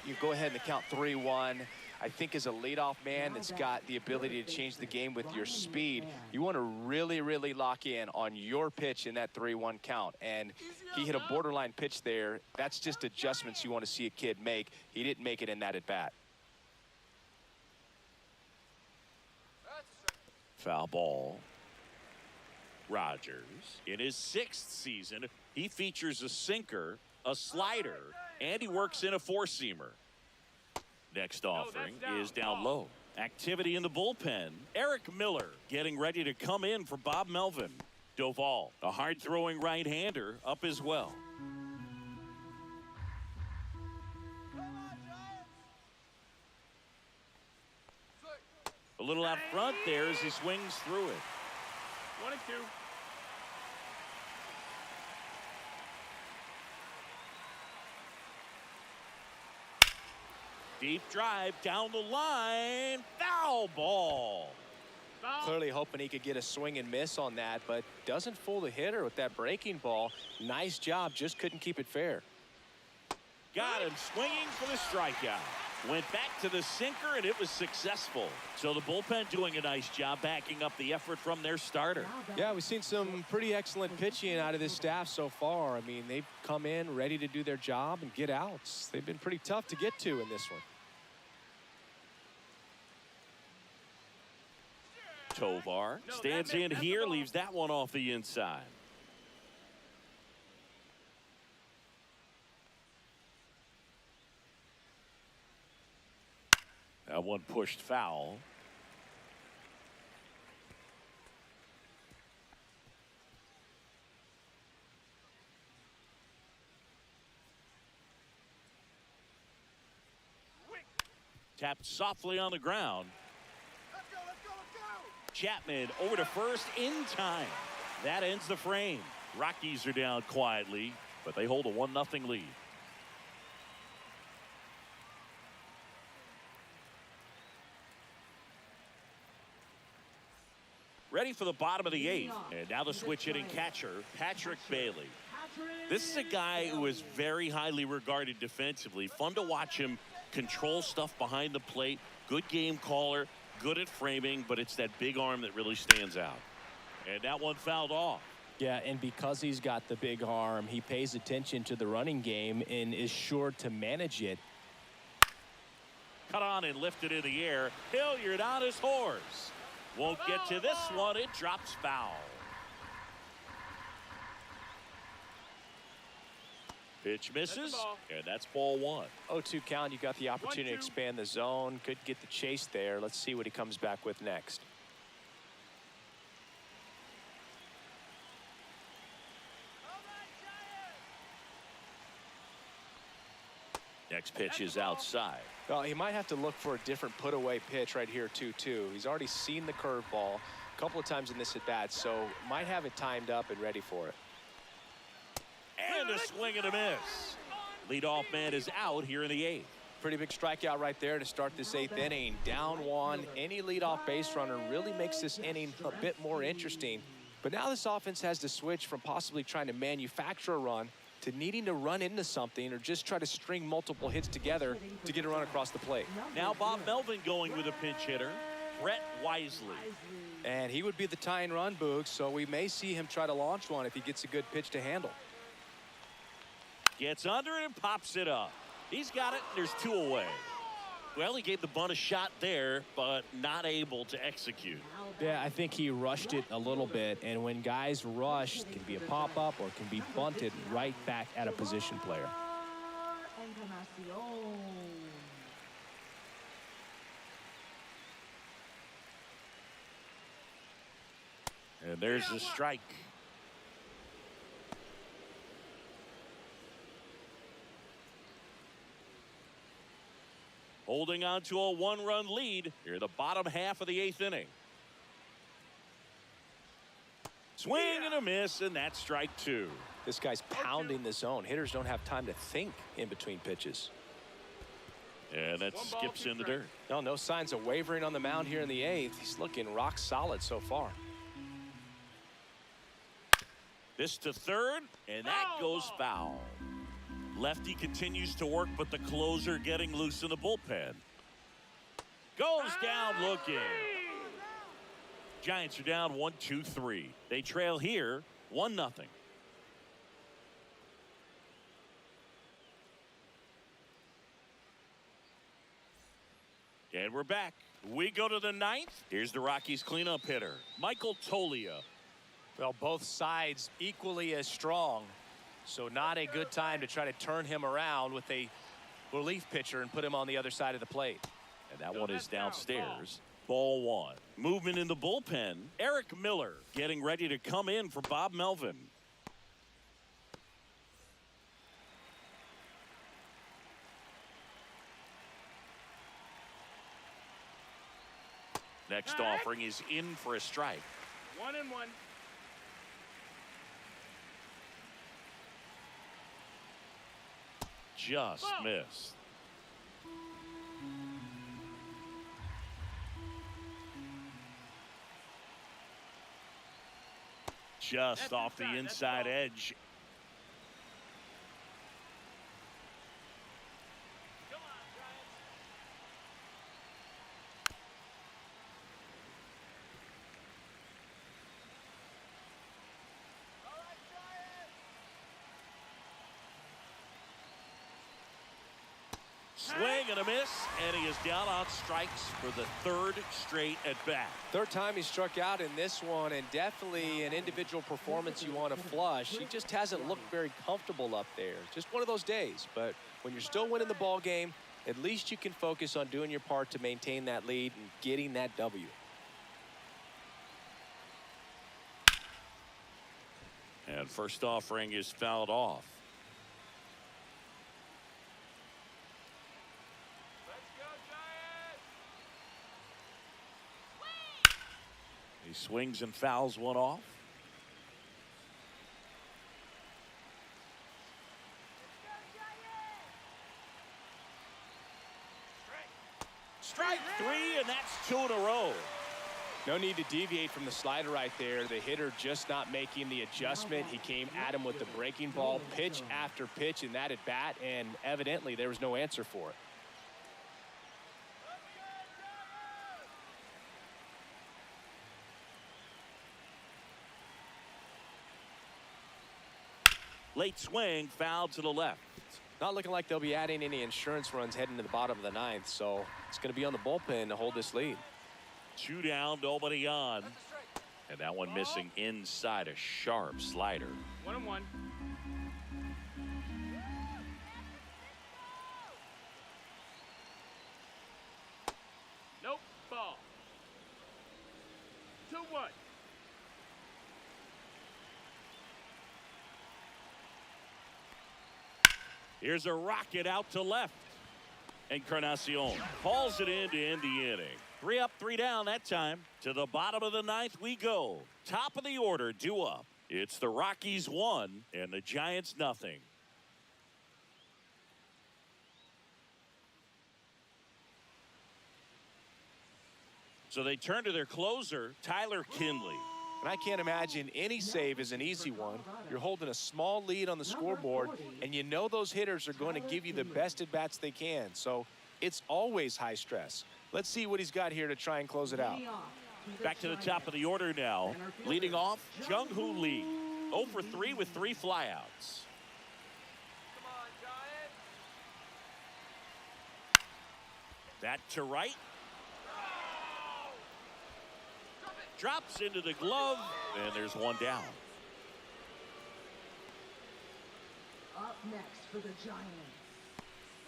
You go ahead and count 3-1. I think as a leadoff man that's got the ability to change the game with your speed, you want to really, really lock in on your pitch in that 3-1 count. And he hit a borderline pitch there. That's just adjustments you want to see a kid make. He didn't make it in that at bat. Foul ball. Rogers, in his 6th season, he features a sinker, a slider, and he works in a 4-seamer. Next offering is down low. Activity in the bullpen. Eric Miller getting ready to come in for Bob Melvin. Doval, a hard-throwing right-hander, up as well. A little out front there as he swings through it. 1-2. Deep drive down the line. Foul ball. Foul. Clearly hoping he could get a swing and miss on that, but doesn't fool the hitter with that breaking ball. Nice job, just couldn't keep it fair. Got him swinging for the strikeout. Went back to the sinker, and it was successful. So the bullpen doing a nice job backing up the effort from their starter. Yeah, we've seen some pretty excellent pitching out of this staff so far. I mean, they've come in ready to do their job and get outs. They've been pretty tough to get to in this one. Tovar stands in here, leaves that one off the inside. That one pushed foul. Tapped softly on the ground. Let's go, let's go, let's go! Chapman over to first in time. That ends the frame. Rockies are down quietly, but they hold a 1-0 lead. Ready for the bottom of the 8th. And now the switch hitting catcher, Patrick Bailey. This is a guy who is very highly regarded defensively. Fun to watch him control stuff behind the plate. Good game caller, good at framing, but it's that big arm that really stands out. And that one fouled off. Yeah, and because he's got the big arm, he pays attention to the running game and is sure to manage it. Cut on and lifted in the air. Hilliard on his horse. Won't get to this one. It drops foul. Pitch misses, and that's ball 1. 0-2 count. You got the opportunity to expand the zone. Could get the chase there. Let's see what he comes back with next. Next pitch is outside. Well, he might have to look for a different put-away pitch right here, 2-2. He's already seen the curveball a couple of times in this at-bat, so might have it timed up and ready for it. And a swing and a miss. Leadoff man is out here in the 8th. Pretty big strikeout right there to start this 8th inning. Down one, any leadoff base runner really makes this inning a bit more interesting. But now this offense has to switch from possibly trying to manufacture a run to needing to run into something or just try to string multiple hits together to get a run across the plate. Now Bob Melvin going with a pinch hitter, Brett Wisely. And he would be the tying run, Boog, so we may see him try to launch one if he gets a good pitch to handle. Gets under it and pops it up. He's got it. There's 2 away. Well, he gave the bunt a shot there, but not able to execute. Yeah, I think he rushed it a little bit, and when guys rush, it can be a pop-up or it can be bunted right back at a position player. And there's the strike. Holding on to a 1-run lead here, the bottom half of the 8th inning. Swing and a miss, and that's strike 2. This guy's pounding the zone. Hitters don't have time to think in between pitches. And that skips in the dirt. No signs of wavering on the mound here in the 8th. He's looking rock solid so far. This to third, and that goes foul. Lefty continues to work, but the closer getting loose in the bullpen. Goes down looking. Giants are down 1-2-3. They trail here 1-0. And we're back. We go to the 9th. Here's the Rockies cleanup hitter, Michael Toglia. Well, both sides equally as strong, so not a good time to try to turn him around with a relief pitcher and put him on the other side of the plate. And that one is downstairs. Ball 1. Movement in the bullpen. Eric Miller getting ready to come in for Bob Melvin. Next offering is in for a strike. 1-1. Just missed. Just off the inside edge. Come on, Giants. All right, Giants. Swing and a miss, and he is down on strikes for the 3rd straight at bat. 3rd time he struck out in this one, and definitely an individual performance you want to flush. He just hasn't looked very comfortable up there. Just one of those days. But when you're still winning the ball game, at least you can focus on doing your part to maintain that lead and getting that W. And first offering is fouled off. Let's go, Giants. He swings and fouls one off. Strike 3, and that's 2 in a row. No need to deviate from the slider right there. The hitter just not making the adjustment. He came at him with the breaking ball pitch after pitch in that at bat, and evidently there was no answer for it. Late swing, foul to the left. Not looking like they'll be adding any insurance runs heading to the bottom of the 9th, so it's going to be on the bullpen to hold this lead. 2 down, nobody on. And that one missing inside, a sharp slider. 1-1. Nope. Ball. 2-1. Here's a rocket out to left. Encarnacion hauls it in to end the inning. 3 up, 3 down that time. To the bottom of the 9th we go. Top of the order, due up. It's the Rockies 1 and the Giants 0. So they turn to their closer, Tyler Kinley. And I can't imagine any save is an easy one. You're holding a small lead on the scoreboard, and you know those hitters are going to give you the best at-bats they can. So it's always high stress. Let's see what he's got here to try and close it out. Back to the top of the order now. Leading off, Jung-Hoo Lee. 0 for 3 with 3 flyouts. Come on, Giant. That to right. Drops into the glove, and there's one down. Up next for the Giants.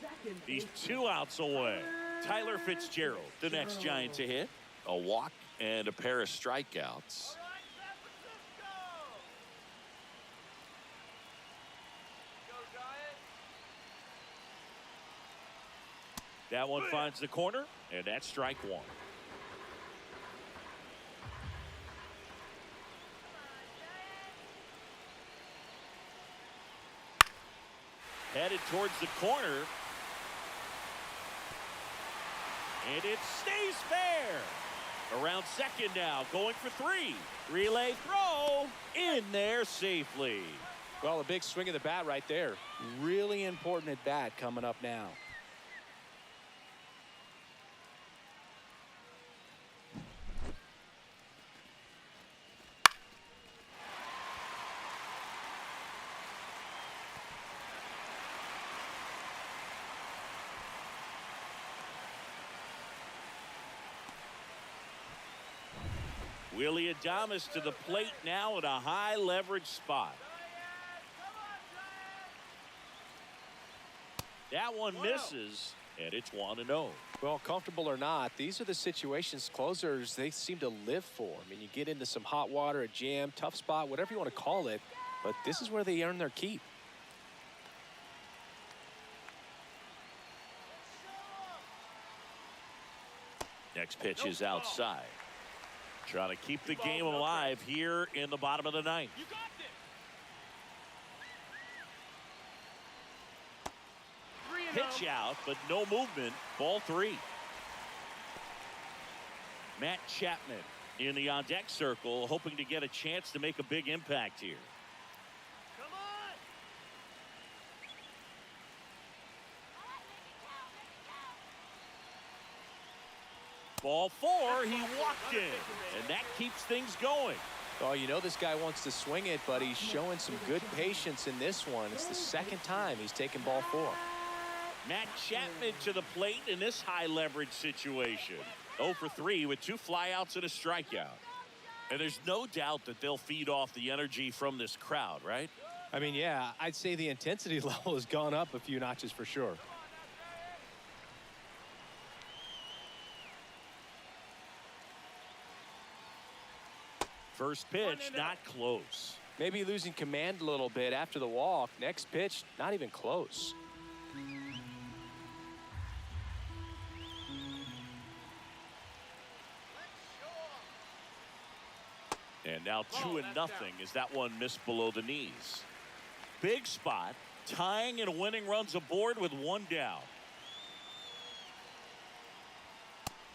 Second He's baseman, 2 outs away. Tyler Fitzgerald, the next Giant to hit. A walk and a pair of strikeouts. All right, San Francisco. Go, Giant. That one finds the corner, and that's strike 1. Headed towards the corner. And it stays fair. Around second now, going for 3. Relay throw in there safely. Well, a big swing of the bat right there. Really important at bat coming up now. Willie Adames to the plate now at a high leverage spot. That one misses, and it's 1-0. Well, comfortable or not, these are the situations closers they seem to live for. I mean, you get into some hot water, a jam, tough spot, whatever you want to call it, but this is where they earn their keep. Next pitch is outside. Trying to keep the game alive here in the bottom of the 9th. You got this. 3-0. Pitch out, but no movement. Ball 3. Matt Chapman in the on-deck circle, hoping to get a chance to make a big impact here. Come on. Ball 4, he walked in, and that keeps things going. Oh, you know this guy wants to swing it, but he's showing some good patience in this one. It's the second time he's taken ball 4. Matt Chapman to the plate in this high leverage situation. 0 for 3 with 2 flyouts and a strikeout. And there's no doubt that they'll feed off the energy from this crowd, right? I mean, yeah, I'd say the intensity level has gone up a few notches for sure. First pitch, not close. Maybe losing command a little bit after the walk. Next pitch, not even close. And now 2-0 as that one missed below the knees. Big spot, tying and winning runs aboard with 1 down.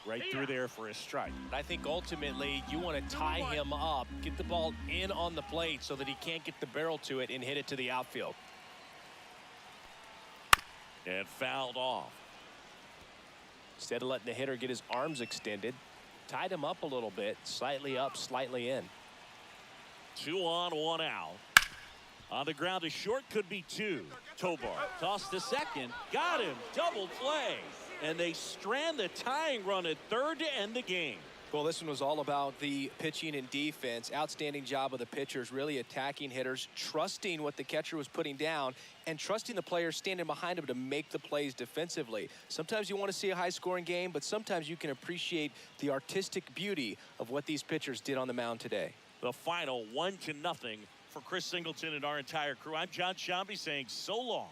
Right through there for a strike. I think ultimately you want to tie him up, get the ball in on the plate so that he can't get the barrel to it and hit it to the outfield. And fouled off. Instead of letting the hitter get his arms extended, tied him up a little bit, slightly up, slightly in. 2 on, 1 out. On the ground to short, could be 2. Tobar tossed to second, got him, double play. And they strand the tying run at third to end the game. Well, this one was all about the pitching and defense. Outstanding job of the pitchers, really attacking hitters, trusting what the catcher was putting down, and trusting the players standing behind him to make the plays defensively. Sometimes you want to see a high-scoring game, but sometimes you can appreciate the artistic beauty of what these pitchers did on the mound today. The final 1-0 for Chris Singleton and our entire crew. I'm John Shambi saying so long.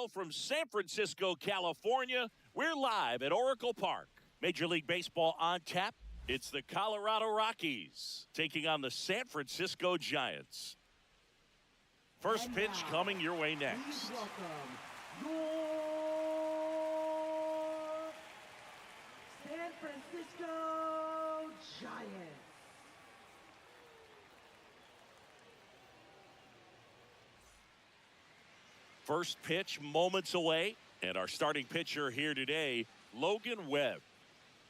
NFL from San Francisco, California. We're live at Oracle Park. Major League Baseball on tap. It's the Colorado Rockies taking on the San Francisco Giants. First And pitch now, coming your way Please next. welcome your San Francisco Giants. First pitch moments away. And our starting pitcher here today, Logan Webb.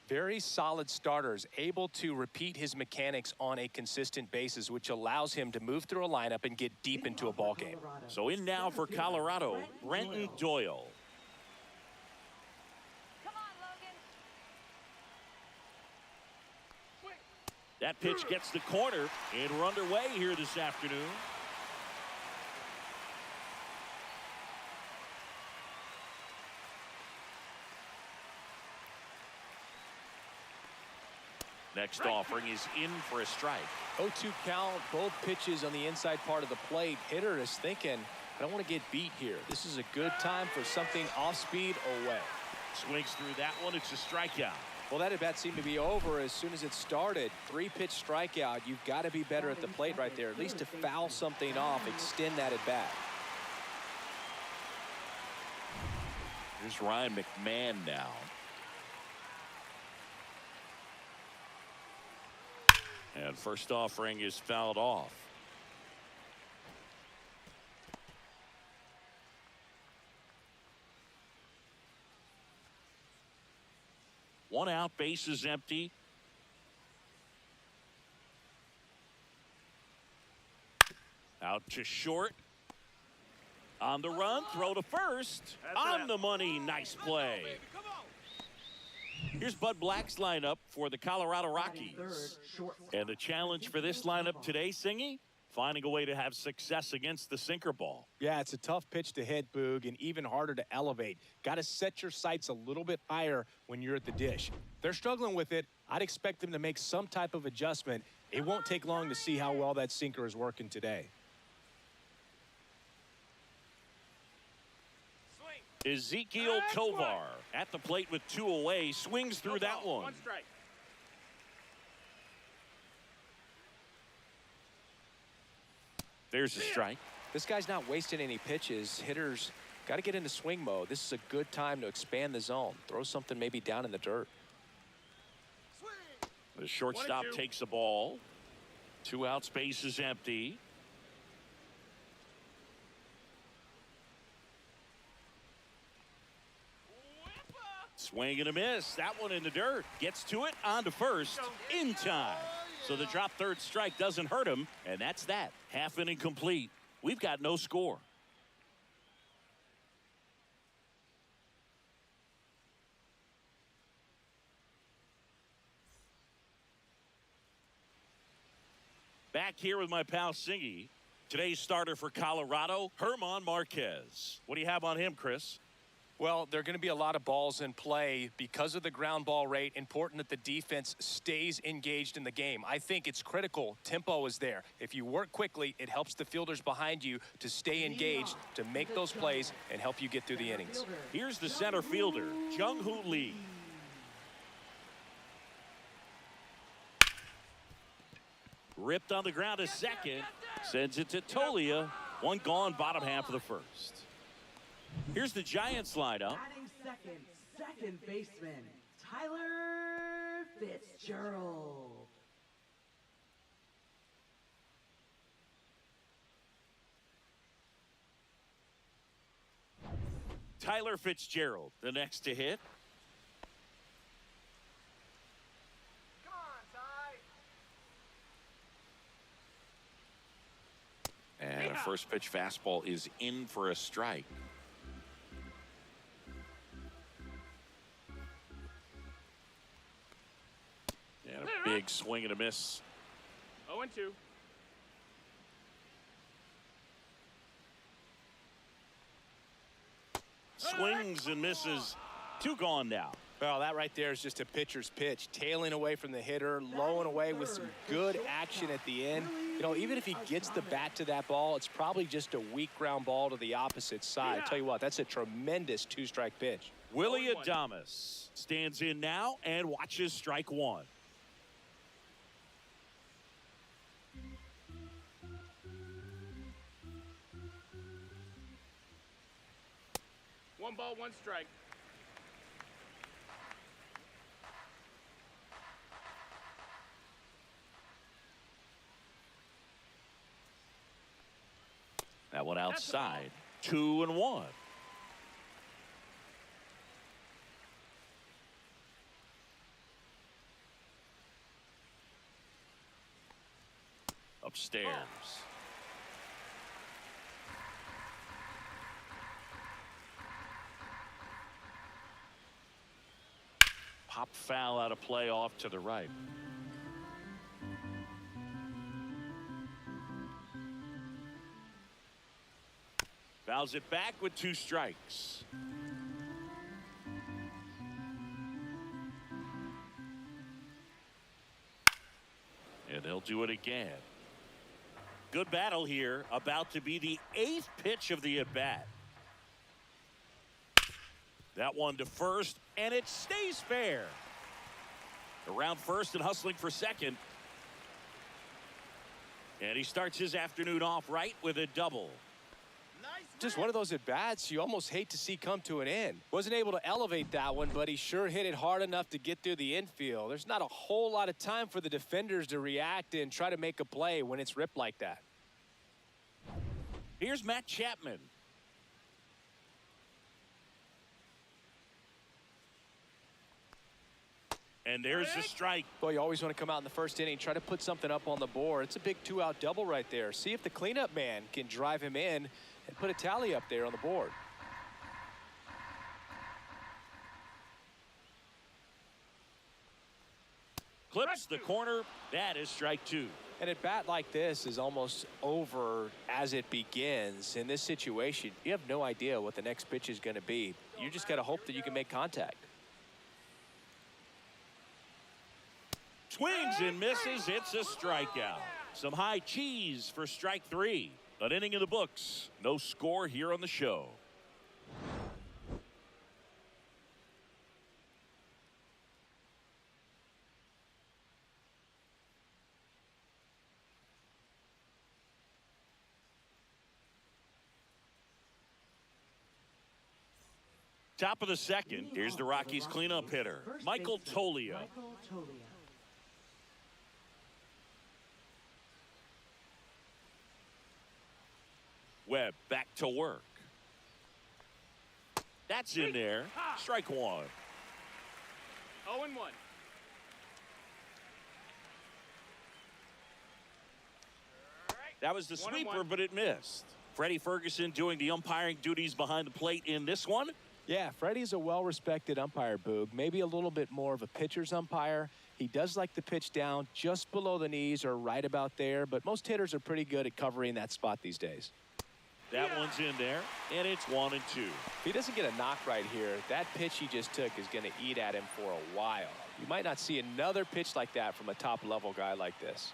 Very solid starters, able to repeat his mechanics on a consistent basis, which allows him to move through a lineup and get deep into a ball game. So in now for Colorado, Brenton Doyle. Come on, Logan. That pitch gets the corner, and we're underway here this afternoon. Next offering is in for a strike. 0-2 count, both pitches on the inside part of the plate. Hitter is thinking, I don't want to get beat here. This is a good time for something off speed away. Swings through that one. It's a strikeout. Well, that at bat seemed to be over as soon as it started. 3-pitch strikeout. You've got to be better at the plate right there, at least to foul something off, extend that at bat. Here's Ryan McMahon now. And first offering is fouled off. One out, base is empty. Out to short. On the run, throw to first. On the money, nice play. Here's Bud Black's lineup for the Colorado Rockies. And the challenge for this lineup today, Singy, finding a way to have success against the sinker ball. Yeah, it's a tough pitch to hit, Boog, and even harder to elevate. Got to set your sights a little bit higher when you're at the dish. They're struggling with it. I'd expect them to make some type of adjustment. It won't take long to see how well that sinker is working today. Ezekiel Tovar at the plate with 2 away, swings through that one. One strike. There's a strike. This guy's not wasting any pitches. Hitters got to get into swing mode. This is a good time to expand the zone. Throw something maybe down in the dirt. The shortstop takes the ball. 2 out, space is empty. Swing and a miss. That one in the dirt. Gets to it, on to first, in time. So the drop third strike doesn't hurt him, and that's that. Half inning complete. We've got no score. Back here with my pal Singy. Today's starter for Colorado, Herman Marquez. What do you have on him, Chris? Well, there are going to be a lot of balls in play because of the ground ball rate. Important that the defense stays engaged in the game. I think it's critical. Tempo is there. If you work quickly, it helps the fielders behind you to stay engaged, to make those plays, and help you get through the innings. Here's the center fielder, Jung-Hoo Lee. Ripped on the ground a second. Sends it to Tolia. One gone, bottom half of the first. Here's the Giants lineup. Batting second baseman, Tyler Fitzgerald. Tyler Fitzgerald, the next to hit. Come on, Ty. And a first pitch fastball is in for a strike. And a big swing and a miss. 0-2. Swings and misses. 2 gone now. Well, that right there is just a pitcher's pitch. Tailing away from the hitter, lowing away with some good action at the end. You know, even if he gets the bat to that ball, it's probably just a weak ground ball to the opposite side. I tell you what, that's a tremendous two-strike pitch. Willie Adames stands in now and watches strike one. One ball, one strike. That one outside. 2-1. Upstairs. Pop foul out of play off to the right. Fouls it back with 2 strikes. And they'll do it again. Good battle here. About to be the 8th pitch of the at-bat. That one to first, and it stays fair. Around first and hustling for second. And he starts his afternoon off right with a double. Just one of those at-bats you almost hate to see come to an end. Wasn't able to elevate that one, but he sure hit it hard enough to get through the infield. There's not a whole lot of time for the defenders to react and try to make a play when it's ripped like that. Here's Matt Chapman. And there's the strike. Boy, you always want to come out in the first inning, try to put something up on the board. It's a big 2-out double right there. See if the cleanup man can drive him in and put a tally up there on the board. Clips the corner. That is strike 2. An at-bat like this is almost over as it begins. In this situation, you have no idea what the next pitch is going to be. You just got to hope that you can make contact. Swings and misses. It's a strikeout. Some high cheese for strike 3. An inning in the books. No score here on the show. Top of the second. Here's the Rockies cleanup hitter, Michael Toglia. Webb back to work. That's in there. Strike 1. 0-1. That was the sweeper, but it missed. Freddie Ferguson doing the umpiring duties behind the plate in this one. Yeah, Freddie's a well-respected umpire, Boog. Maybe a little bit more of a pitcher's umpire. He does like the pitch down just below the knees or right about there, but most hitters are pretty good at covering that spot these days. That one's in there, and it's 1-2. If he doesn't get a knock right here, that pitch he just took is going to eat at him for a while. You might not see another pitch like that from a top-level guy like this.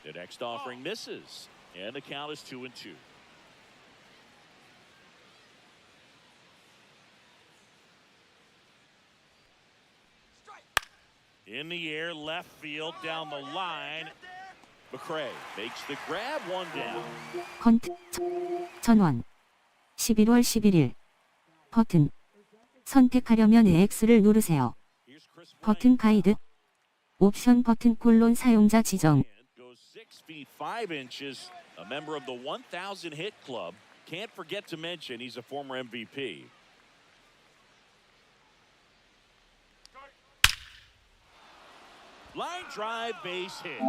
The next offering misses, and the count is 2-2. In the air, left field, down the line. McCray makes the grab, 1 down. 헌트 전원 11월 11일 버튼 선택하려면 X를 누르세요. 버튼 가이드 옵션 버튼 콜론 사용자 지정. Goes 6 feet 5 inches, a member of the 1,000 hit club. Can't forget to mention he's a former MVP. Line drive, base hit.